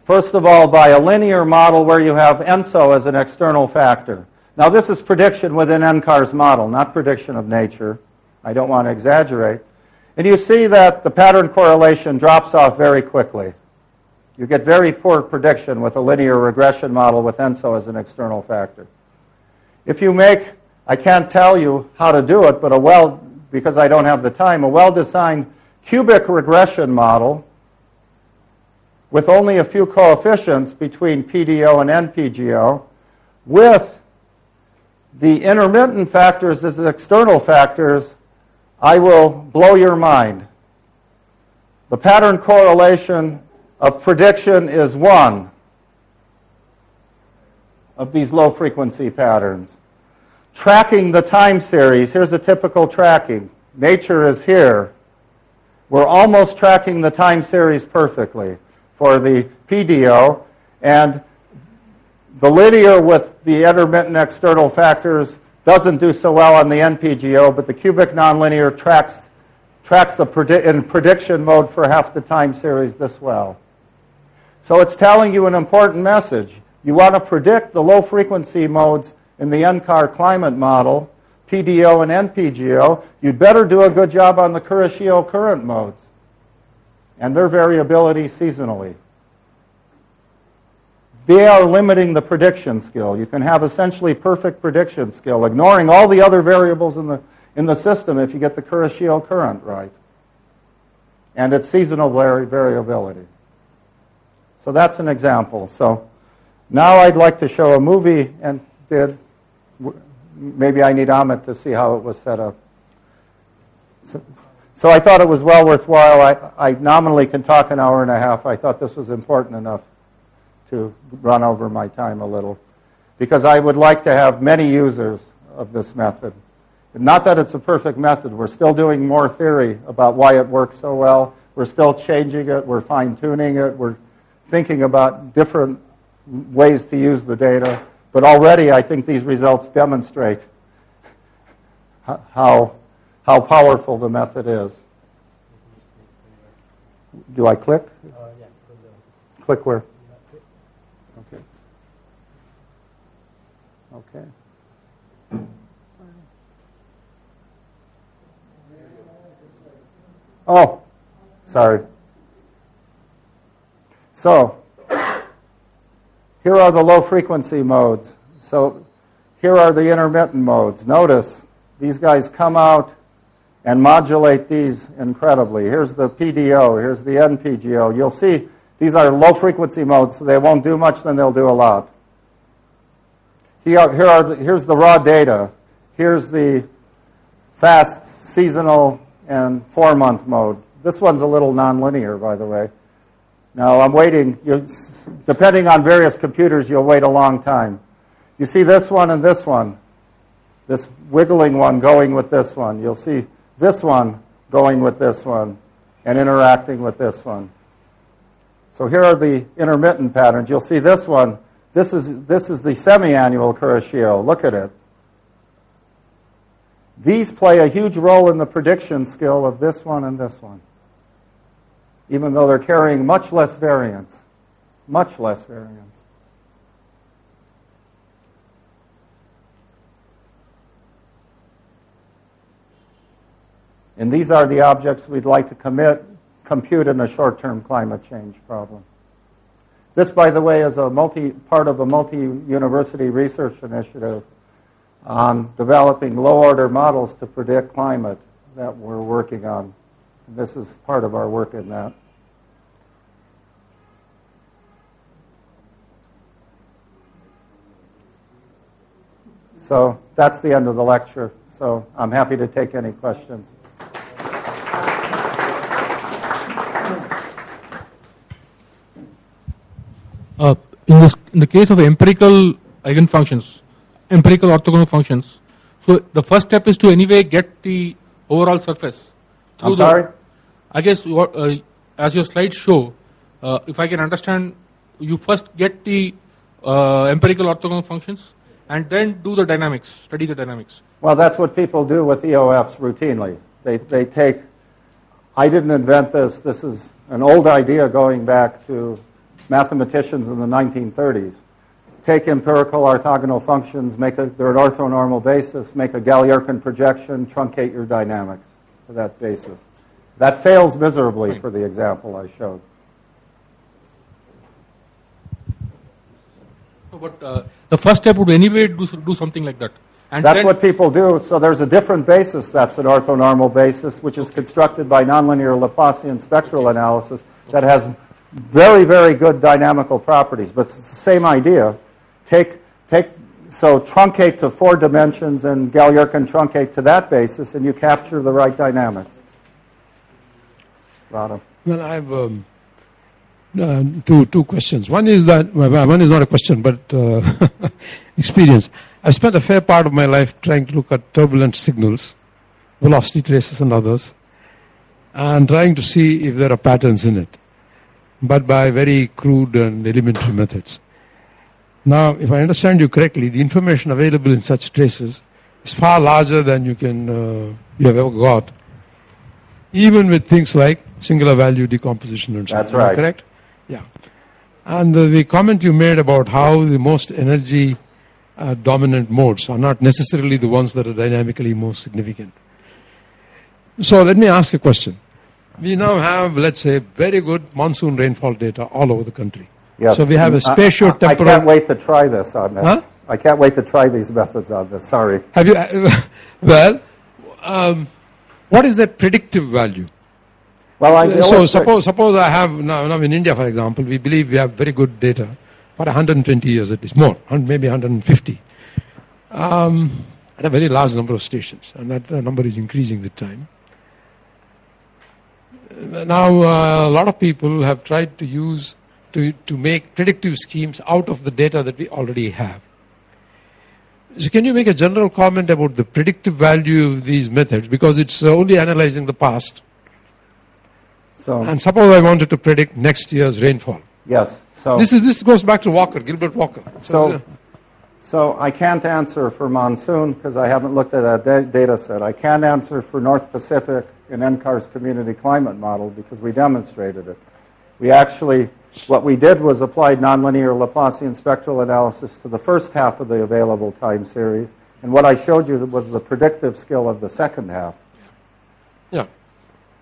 First of all, by a linear model where you have ENSO as an external factor. Now, this is prediction within NCAR's model, not prediction of nature. I don't want to exaggerate. And you see that the pattern correlation drops off very quickly. You get very poor prediction with a linear regression model with ENSO as an external factor. If you make, I can't tell you how to do it, but because I don't have the time, a well-designed cubic regression model with only a few coefficients between PDO and NPGO, with the intermittent factors as external factors, I will blow your mind. The pattern correlation of prediction is 1 of these low-frequency patterns. Tracking the time series, here's a typical tracking. Nature is here. We're almost tracking the time series perfectly for the PDO, and the linear with the intermittent external factors doesn't do so well on the NPGO, but the cubic nonlinear tracks in prediction mode for half the time series this well. So it's telling you an important message. You want to predict the low frequency modes in the NCAR climate model, PDO and NPGO. You'd better do a good job on the Kuroshio current modes and their variability seasonally. They are limiting the prediction skill. You can have essentially perfect prediction skill, ignoring all the other variables in the system if you get the Kuroshio current right. And its seasonal variability. So that's an example. So now I'd like to show a movie, and maybe I need Amit to see how it was set up. So I thought it was well worthwhile. I nominally can talk an hour and a half. I thought this was important enough to run over my time a little, because I would like to have many users of this method. Not that it's a perfect method. We're still doing more theory about why it works so well. We're still changing it. We're fine-tuning it. We're thinking about different ways to use the data. But already I think these results demonstrate how powerful the method is. Do I click? Yeah. Click where? Okay. Okay. Oh, sorry. So, here are the low frequency modes. So, here are the intermittent modes. Notice, these guys come out and modulate these incredibly. Here's the PDO, here's the NPGO. You'll see these are low frequency modes, so they won't do much, then they'll do a lot. Here's the raw data. Here's the fast, seasonal, and 4-month mode. This one's a little nonlinear, by the way. Now, I'm waiting. Depending on various computers, you'll wait a long time. You see this one and this one. This wiggling one going with this one. You'll see this one going with this one and interacting with this one. So here are the intermittent patterns. You'll see this one. This is the semi-annual Kuroshio. Look at it. These play a huge role in the prediction skill of this one and this one, even though they're carrying much less variance. Much less variance. And these are the objects we'd like to compute in a short-term climate change problem. This, by the way, is part of a multi-university research initiative on developing low-order models to predict climate that we're working on. And this is part of our work in that. So that's the end of the lecture. So I'm happy to take any questions. In the case of empirical eigenfunctions, empirical orthogonal functions, so the first step is to anyway get the overall surface. I'm sorry? I guess as your slides show, if I can understand, you first get the empirical orthogonal functions, and then do the dynamics, study the dynamics. Well, that's what people do with EOFs routinely. They take, I didn't invent this. This is an old idea going back to mathematicians in the 1930s. Take empirical orthogonal functions, they're an orthonormal basis, make a Galerkin projection, truncate your dynamics for that basis. That fails miserably for the example I showed. But the first step would anyway do something like that. And that's what people do. So there's a different basis that's an orthonormal basis, which is constructed by nonlinear Laplacian spectral analysis that has very, very good dynamical properties. But it's the same idea. So truncate to 4 dimensions and Galerkin truncate to that basis, and you capture the right dynamics. Radha. Well, I have two questions. One is not a question, but experience. I spent a fair part of my life trying to look at turbulent signals, velocity traces and others, and trying to see if there are patterns in it, but by very crude and elementary methods. Now, if I understand you correctly, the information available in such traces is far larger than you have ever got, even with things like singular value decomposition and so on. That's right. Correct? Yeah. And the comment you made about how the most energy dominant modes are not necessarily the ones that are dynamically most significant. So let me ask a question. We now have, let's say, very good monsoon rainfall data all over the country. Yes. So we have a spatio-temporal... I can't wait to try this on this. Huh? I can't wait to try these methods on this. Sorry. Have you? Well, what is the predictive value? Well, I so suppose I have now in India, for example, we believe we have very good data for 120 years at least, more, maybe 150, at a very large number of stations, and that number is increasing with time. Now, a lot of people have tried to use to make predictive schemes out of the data that we already have. So can you make a general comment about the predictive value of these methods? Because it's only analyzing the past. So, and suppose I wanted to predict next year's rainfall. Yes. So this goes back to Gilbert Walker. So I can't answer for monsoon because I haven't looked at that data set. I can't answer for North Pacific in NCAR's community climate model because we demonstrated it. What we did was applied nonlinear Laplacian spectral analysis to the first half of the available time series, and what I showed you was the predictive skill of the second half. Yeah.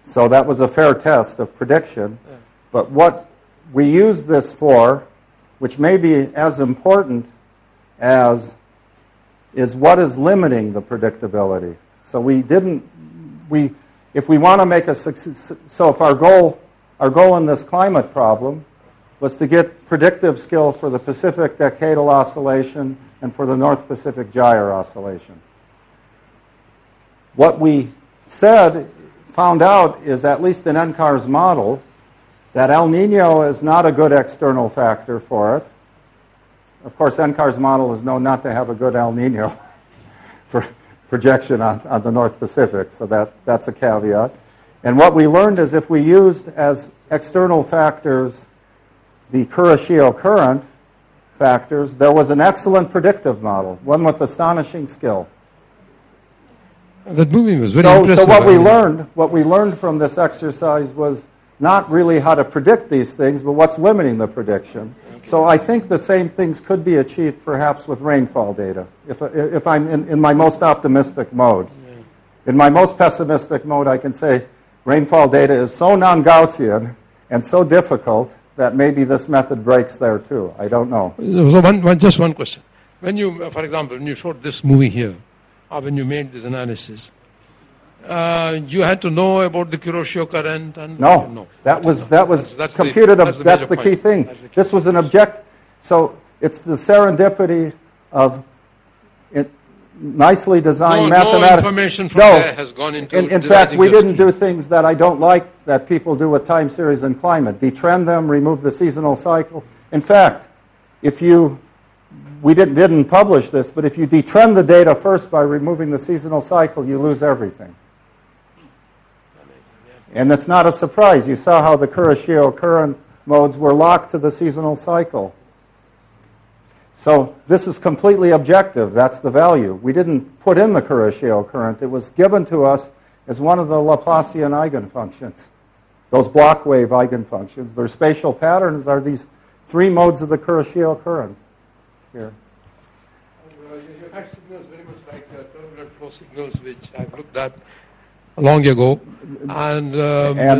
So that was a fair test of prediction. Yeah. But what we used this for, which may be as important as, is what is limiting the predictability. So if we want to make a success, so if our goal in this climate problem was to get predictive skill for the Pacific decadal oscillation and for the North Pacific gyre oscillation. What we found out is, at least in NCAR's model, that El Nino is not a good external factor for it. Of course, NCAR's model is known not to have a good El Nino for projection on the North Pacific, so that's a caveat. And what we learned is if we used as external factors the Kuroshio current factors, there was an excellent predictive model, one with astonishing skill. That movie was very impressive. So what we learned from this exercise was not really how to predict these things, but what's limiting the prediction. Okay. So I think the same things could be achieved perhaps with rainfall data, if I'm in my most optimistic mode. Yeah. In my most pessimistic mode, I can say rainfall data is so non-Gaussian and so difficult that maybe this method breaks there too. I don't know. So just one question. When you, for example, when you showed this movie here, or when you made this analysis, you had to know about the Kuroshio current? No. That's computed. That's the key thing. This was an object. So it's the serendipity of nicely designed mathematics. No information from there has gone into in fact, we didn't do things that I don't like that people do with time series and climate. Detrend them, remove the seasonal cycle. In fact, we didn't publish this, but if you detrend the data first by removing the seasonal cycle, you lose everything. And it's not a surprise. You saw how the Kuroshio current modes were locked to the seasonal cycle. So this is completely objective. That's the value. We didn't put in the Kuroshio current. It was given to us as one of the Laplacian eigenfunctions. Those block wave eigenfunctions. Their spatial patterns are these three modes of the Kuroshio current here. Your fact signal is very much like turbulent flow signals, which I've looked at long ago. And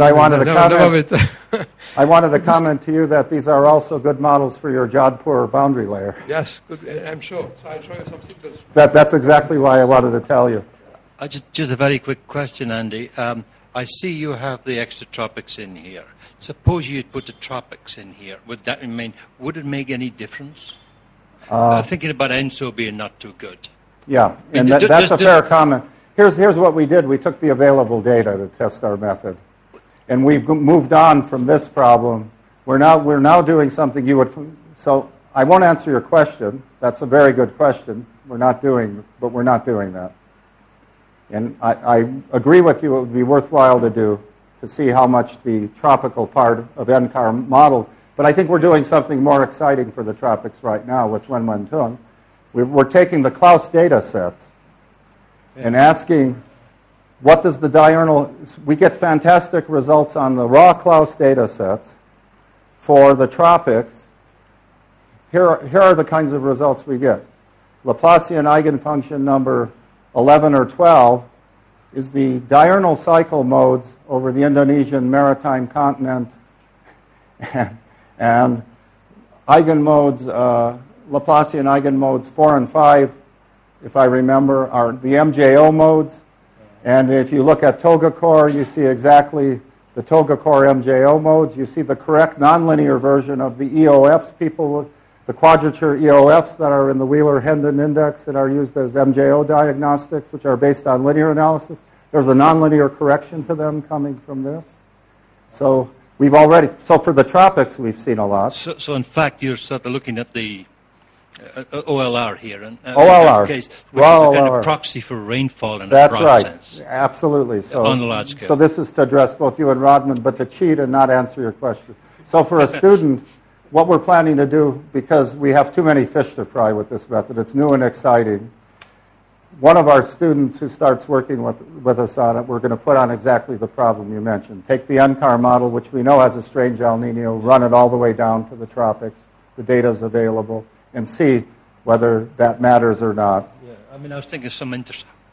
I wanted to comment. With I wanted to comment to you that these are also good models for your Jodhpur boundary layer. Yes, good, I'm sure. So I'll show you some signals. That's exactly why I wanted to tell you. Just a very quick question, Andy. I see you have the exotropics in here. Suppose you'd put the tropics in here. Would that mean? Would it make any difference? Thinking about ENSO being not too good. Yeah, and that's a fair comment. Here's what we did. We took the available data to test our method, and we've moved on from this problem. We're now doing something you would. So I won't answer your question. That's a very good question. We're not doing that. And I agree with you. It would be worthwhile to see how much the tropical part of NCAR modeled. But I think we're doing something more exciting for the tropics right now with Wenwen-Tung. We're taking the Klaus data sets and asking, what does the diurnal... We get fantastic results on the raw Klaus data sets for the tropics. Here are the kinds of results we get. Laplacian eigenfunction number 11 or 12 is the diurnal cycle modes over the Indonesian maritime continent, and eigenmodes, Laplacian eigenmodes 4 and 5, if I remember, are the MJO modes. And if you look at Toga-Core, you see exactly the Toga-Core MJO modes. You see the correct nonlinear version of the EOFs, the quadrature EOFs that are in the Wheeler-Hendon index that are used as MJO diagnostics, which are based on linear analysis. There's a nonlinear correction to them coming from this. So for the tropics, we've seen a lot. So in fact, you're sort of looking at the OLR here. And, OLR. Case, which is a kind of proxy for rainfall in a broad sense. That's right. Absolutely. So, on the large scale. So this is to address both you and Rodman, but to cheat and not answer your question. So for a student, what we're planning to do, because we have too many fish to fry with this method, it's new and exciting. One of our students who starts working with us on it, we're going to put on exactly the problem you mentioned. Take the NCAR model, which we know has a strange El Nino, run it all the way down to the tropics. The data is available, and see whether that matters or not. Yeah, I mean, I was thinking some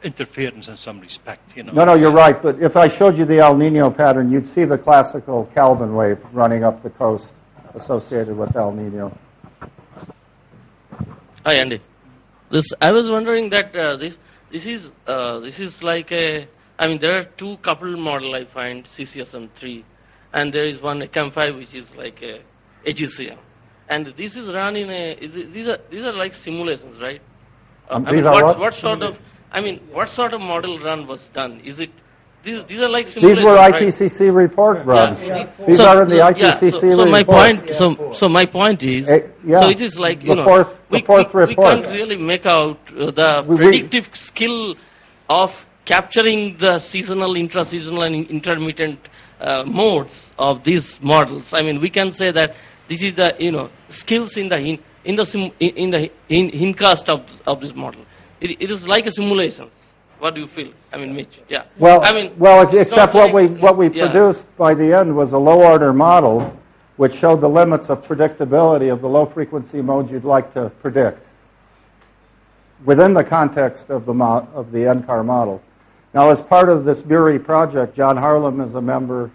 interference in some respect, you know. No, you're right. But if I showed you the El Nino pattern, you'd see the classical Kelvin wave running up the coast associated with El Nino. Hi, Andy. I was wondering that this is like a. I mean, there are two coupled model I find CCSM3, and there is one CAM5 which is like a AGCM, and this is run in a. These are like simulations, right? What sort of model run was done? Is it? These are like simulations. These were IPCC report runs. Yeah. These are in the IPCC report. So my point is, so it is like, we can't really make out the predictive skill of capturing the seasonal, intra-seasonal, and intermittent modes of these models. I mean, we can say that this is the skills in the hindcast of this model. It is like a simulation. What do you feel? I mean, Mitch. Yeah. Except what we produced by the end was a low-order model, which showed the limits of predictability of the low-frequency modes you'd like to predict within the context of the NCAR model. Now, as part of this Bury project, John Harlem is a member,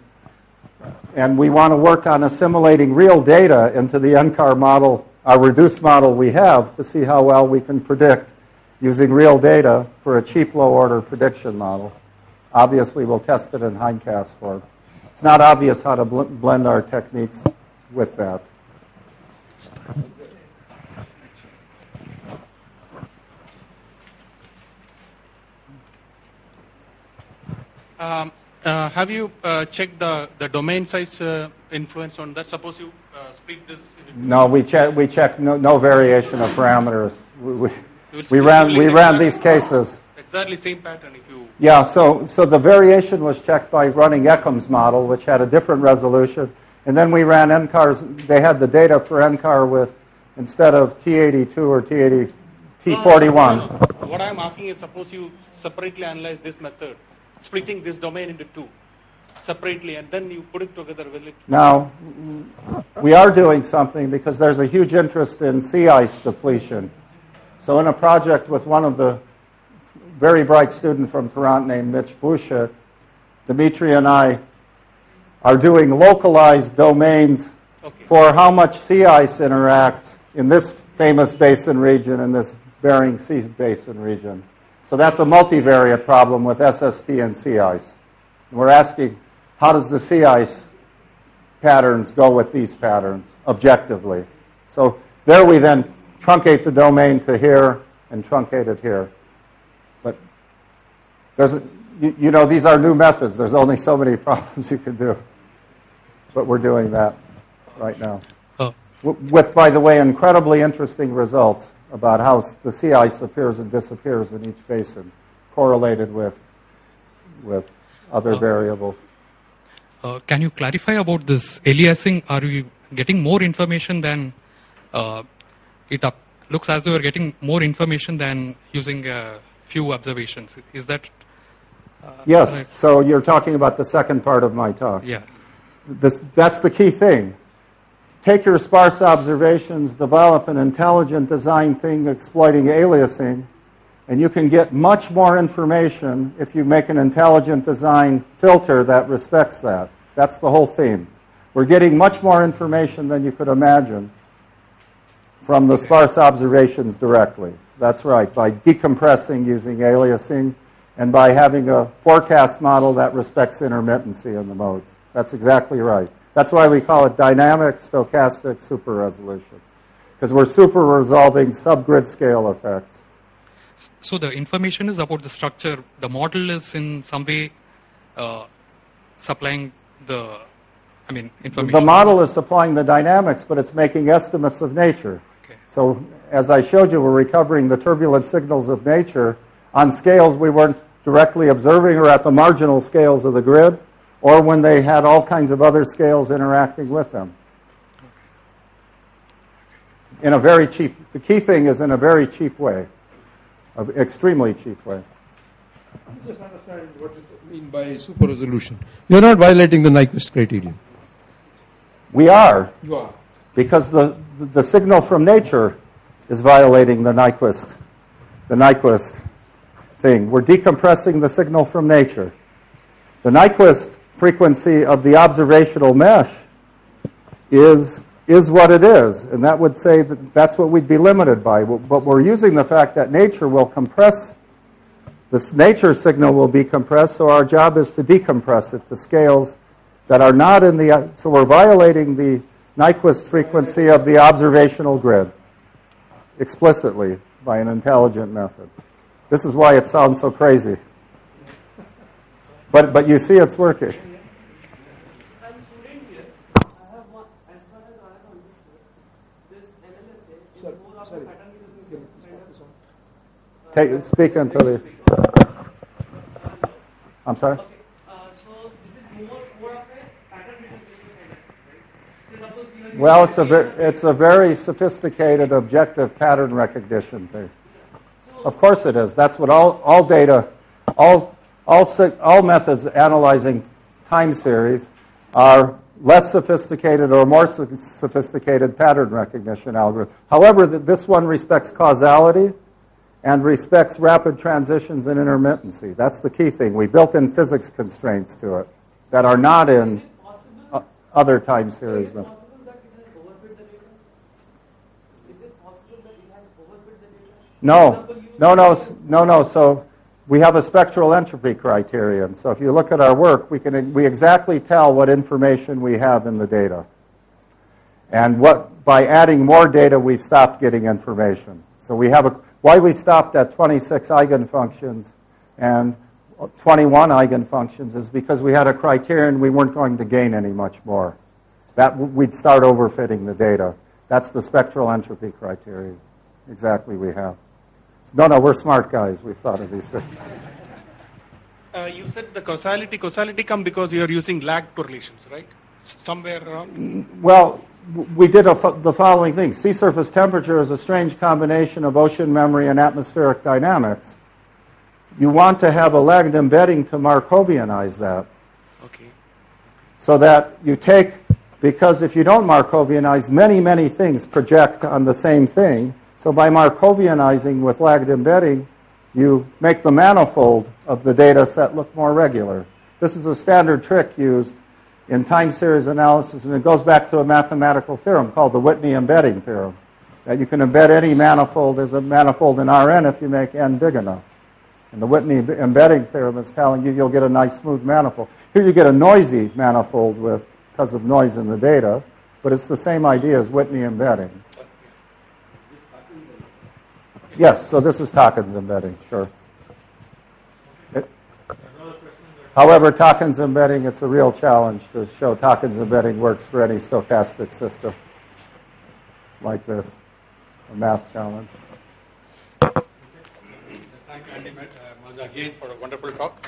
and we want to work on assimilating real data into the NCAR model, our reduced model we have, to see how well we can predict using real data for a cheap low-order prediction model. Obviously, we'll test it in hindcast form. It's not obvious how to blend our techniques with that. Have you checked the domain size influence on that? Suppose you split this. No, we check no variation of parameters. We ran these cases. Exactly same pattern if you... Yeah, so the variation was checked by running Eckham's model, which had a different resolution. And then we ran NCARs. They had the data for NCAR with instead of T82 or T41. No. What I'm asking is, suppose you separately analyze this method, splitting this domain into two separately, and then you put it together. Will it? Now, we are doing something because there's a huge interest in sea ice depletion. So in a project with one of the very bright student from Courant named Mitch Busha, Dimitri and I are doing localized domains for how much sea ice interacts in this famous basin region and this Bering Sea basin region. So that's a multivariate problem with SST and sea ice. And we're asking, how does the sea ice patterns go with these patterns objectively? So there we then truncate the domain to here and truncate it here. But there's you know, these are new methods. There's only so many problems you can do. But we're doing that right now. With, by the way, incredibly interesting results about how the sea ice appears and disappears in each basin, correlated with other variables. Can you clarify about this aliasing? Are you getting more information than looks as though you're getting more information than using a few observations? Is that yes. Right? So you're talking about the second part of my talk. Yeah. That's the key thing. Take your sparse observations, develop an intelligent design thing exploiting aliasing, and you can get much more information if you make an intelligent design filter that respects that. That's the whole theme. We're getting much more information than you could imagine from the sparse observations directly. That's right, by decompressing using aliasing and by having a forecast model that respects intermittency in the modes. That's exactly right. That's why we call it dynamic stochastic super resolution, because we're super resolving subgrid scale effects. So the information is about the structure. The model is in some way supplying the, information. The model is supplying the dynamics, but it's making estimates of nature. Okay. So as I showed you, we're recovering the turbulent signals of nature on scales we weren't directly observing or at the marginal scales of the grid, or when they had all kinds of other scales interacting with them. In a very cheap, the key thing is in a very cheap way, an extremely cheap way. Just understand what you mean by super resolution. You're not violating the Nyquist criterion. We are. You are. Because the signal from nature is violating the Nyquist thing. We're decompressing the signal from nature. The Nyquist frequency of the observational mesh is what it is, and that would say that that's what we'd be limited by. But we're using the fact that nature will compress, this nature signal will be compressed, so our job is to decompress it to scales that are not in the, so we're violating the Nyquist frequency of the observational grid explicitly by an intelligent method. This is why it sounds so crazy. But you see it's working. I'm student here. I have one, as far as I have understood, this NLSA is more of a pattern recognition kind of. Speak until the. I'm sorry? Okay. So this is more of a pattern recognition kind of, right? So suppose you are Well, it's a very sophisticated objective pattern recognition thing. Of course it is. That's what all data, all methods analyzing time series are less sophisticated or more sophisticated pattern recognition algorithms. However, this one respects causality and respects rapid transitions and intermittency. That's the key thing. We built in physics constraints to it that are not in other time series. Is it possible that it has overfit the data? Is it possible that it has overfit the data? No. So we have a spectral entropy criterion. So if you look at our work, we exactly tell what information we have in the data. And by adding more data, we've stopped getting information. So we have why we stopped at 26 eigenfunctions and 21 eigenfunctions is because we had a criterion we weren't going to gain any much more. That we'd start overfitting the data. That's the spectral entropy criterion. Exactly we have. No, we're smart guys. We've thought of these things. You said the causality come because you are using lag correlations, right? Somewhere around. Well, we did the following thing. Sea surface temperature is a strange combination of ocean memory and atmospheric dynamics. You want to have a lagged embedding to Markovianize that. Okay. So that you take, because if you don't Markovianize, many, many things project on the same thing. So by Markovianizing with lagged embedding, you make the manifold of the data set look more regular. This is a standard trick used in time series analysis, and it goes back to a mathematical theorem called the Whitney embedding theorem. That you can embed any manifold as a manifold in Rn if you make n big enough. And the Whitney embedding theorem is telling you you'll get a nice smooth manifold. Here you get a noisy manifold because of noise in the data, but it's the same idea as Whitney embedding. Yes, so this is Takens embedding, sure. However, Takens embedding, it's a real challenge to show Takens embedding works for any stochastic system like this, a math challenge. Thank Andy Majda again for a wonderful talk.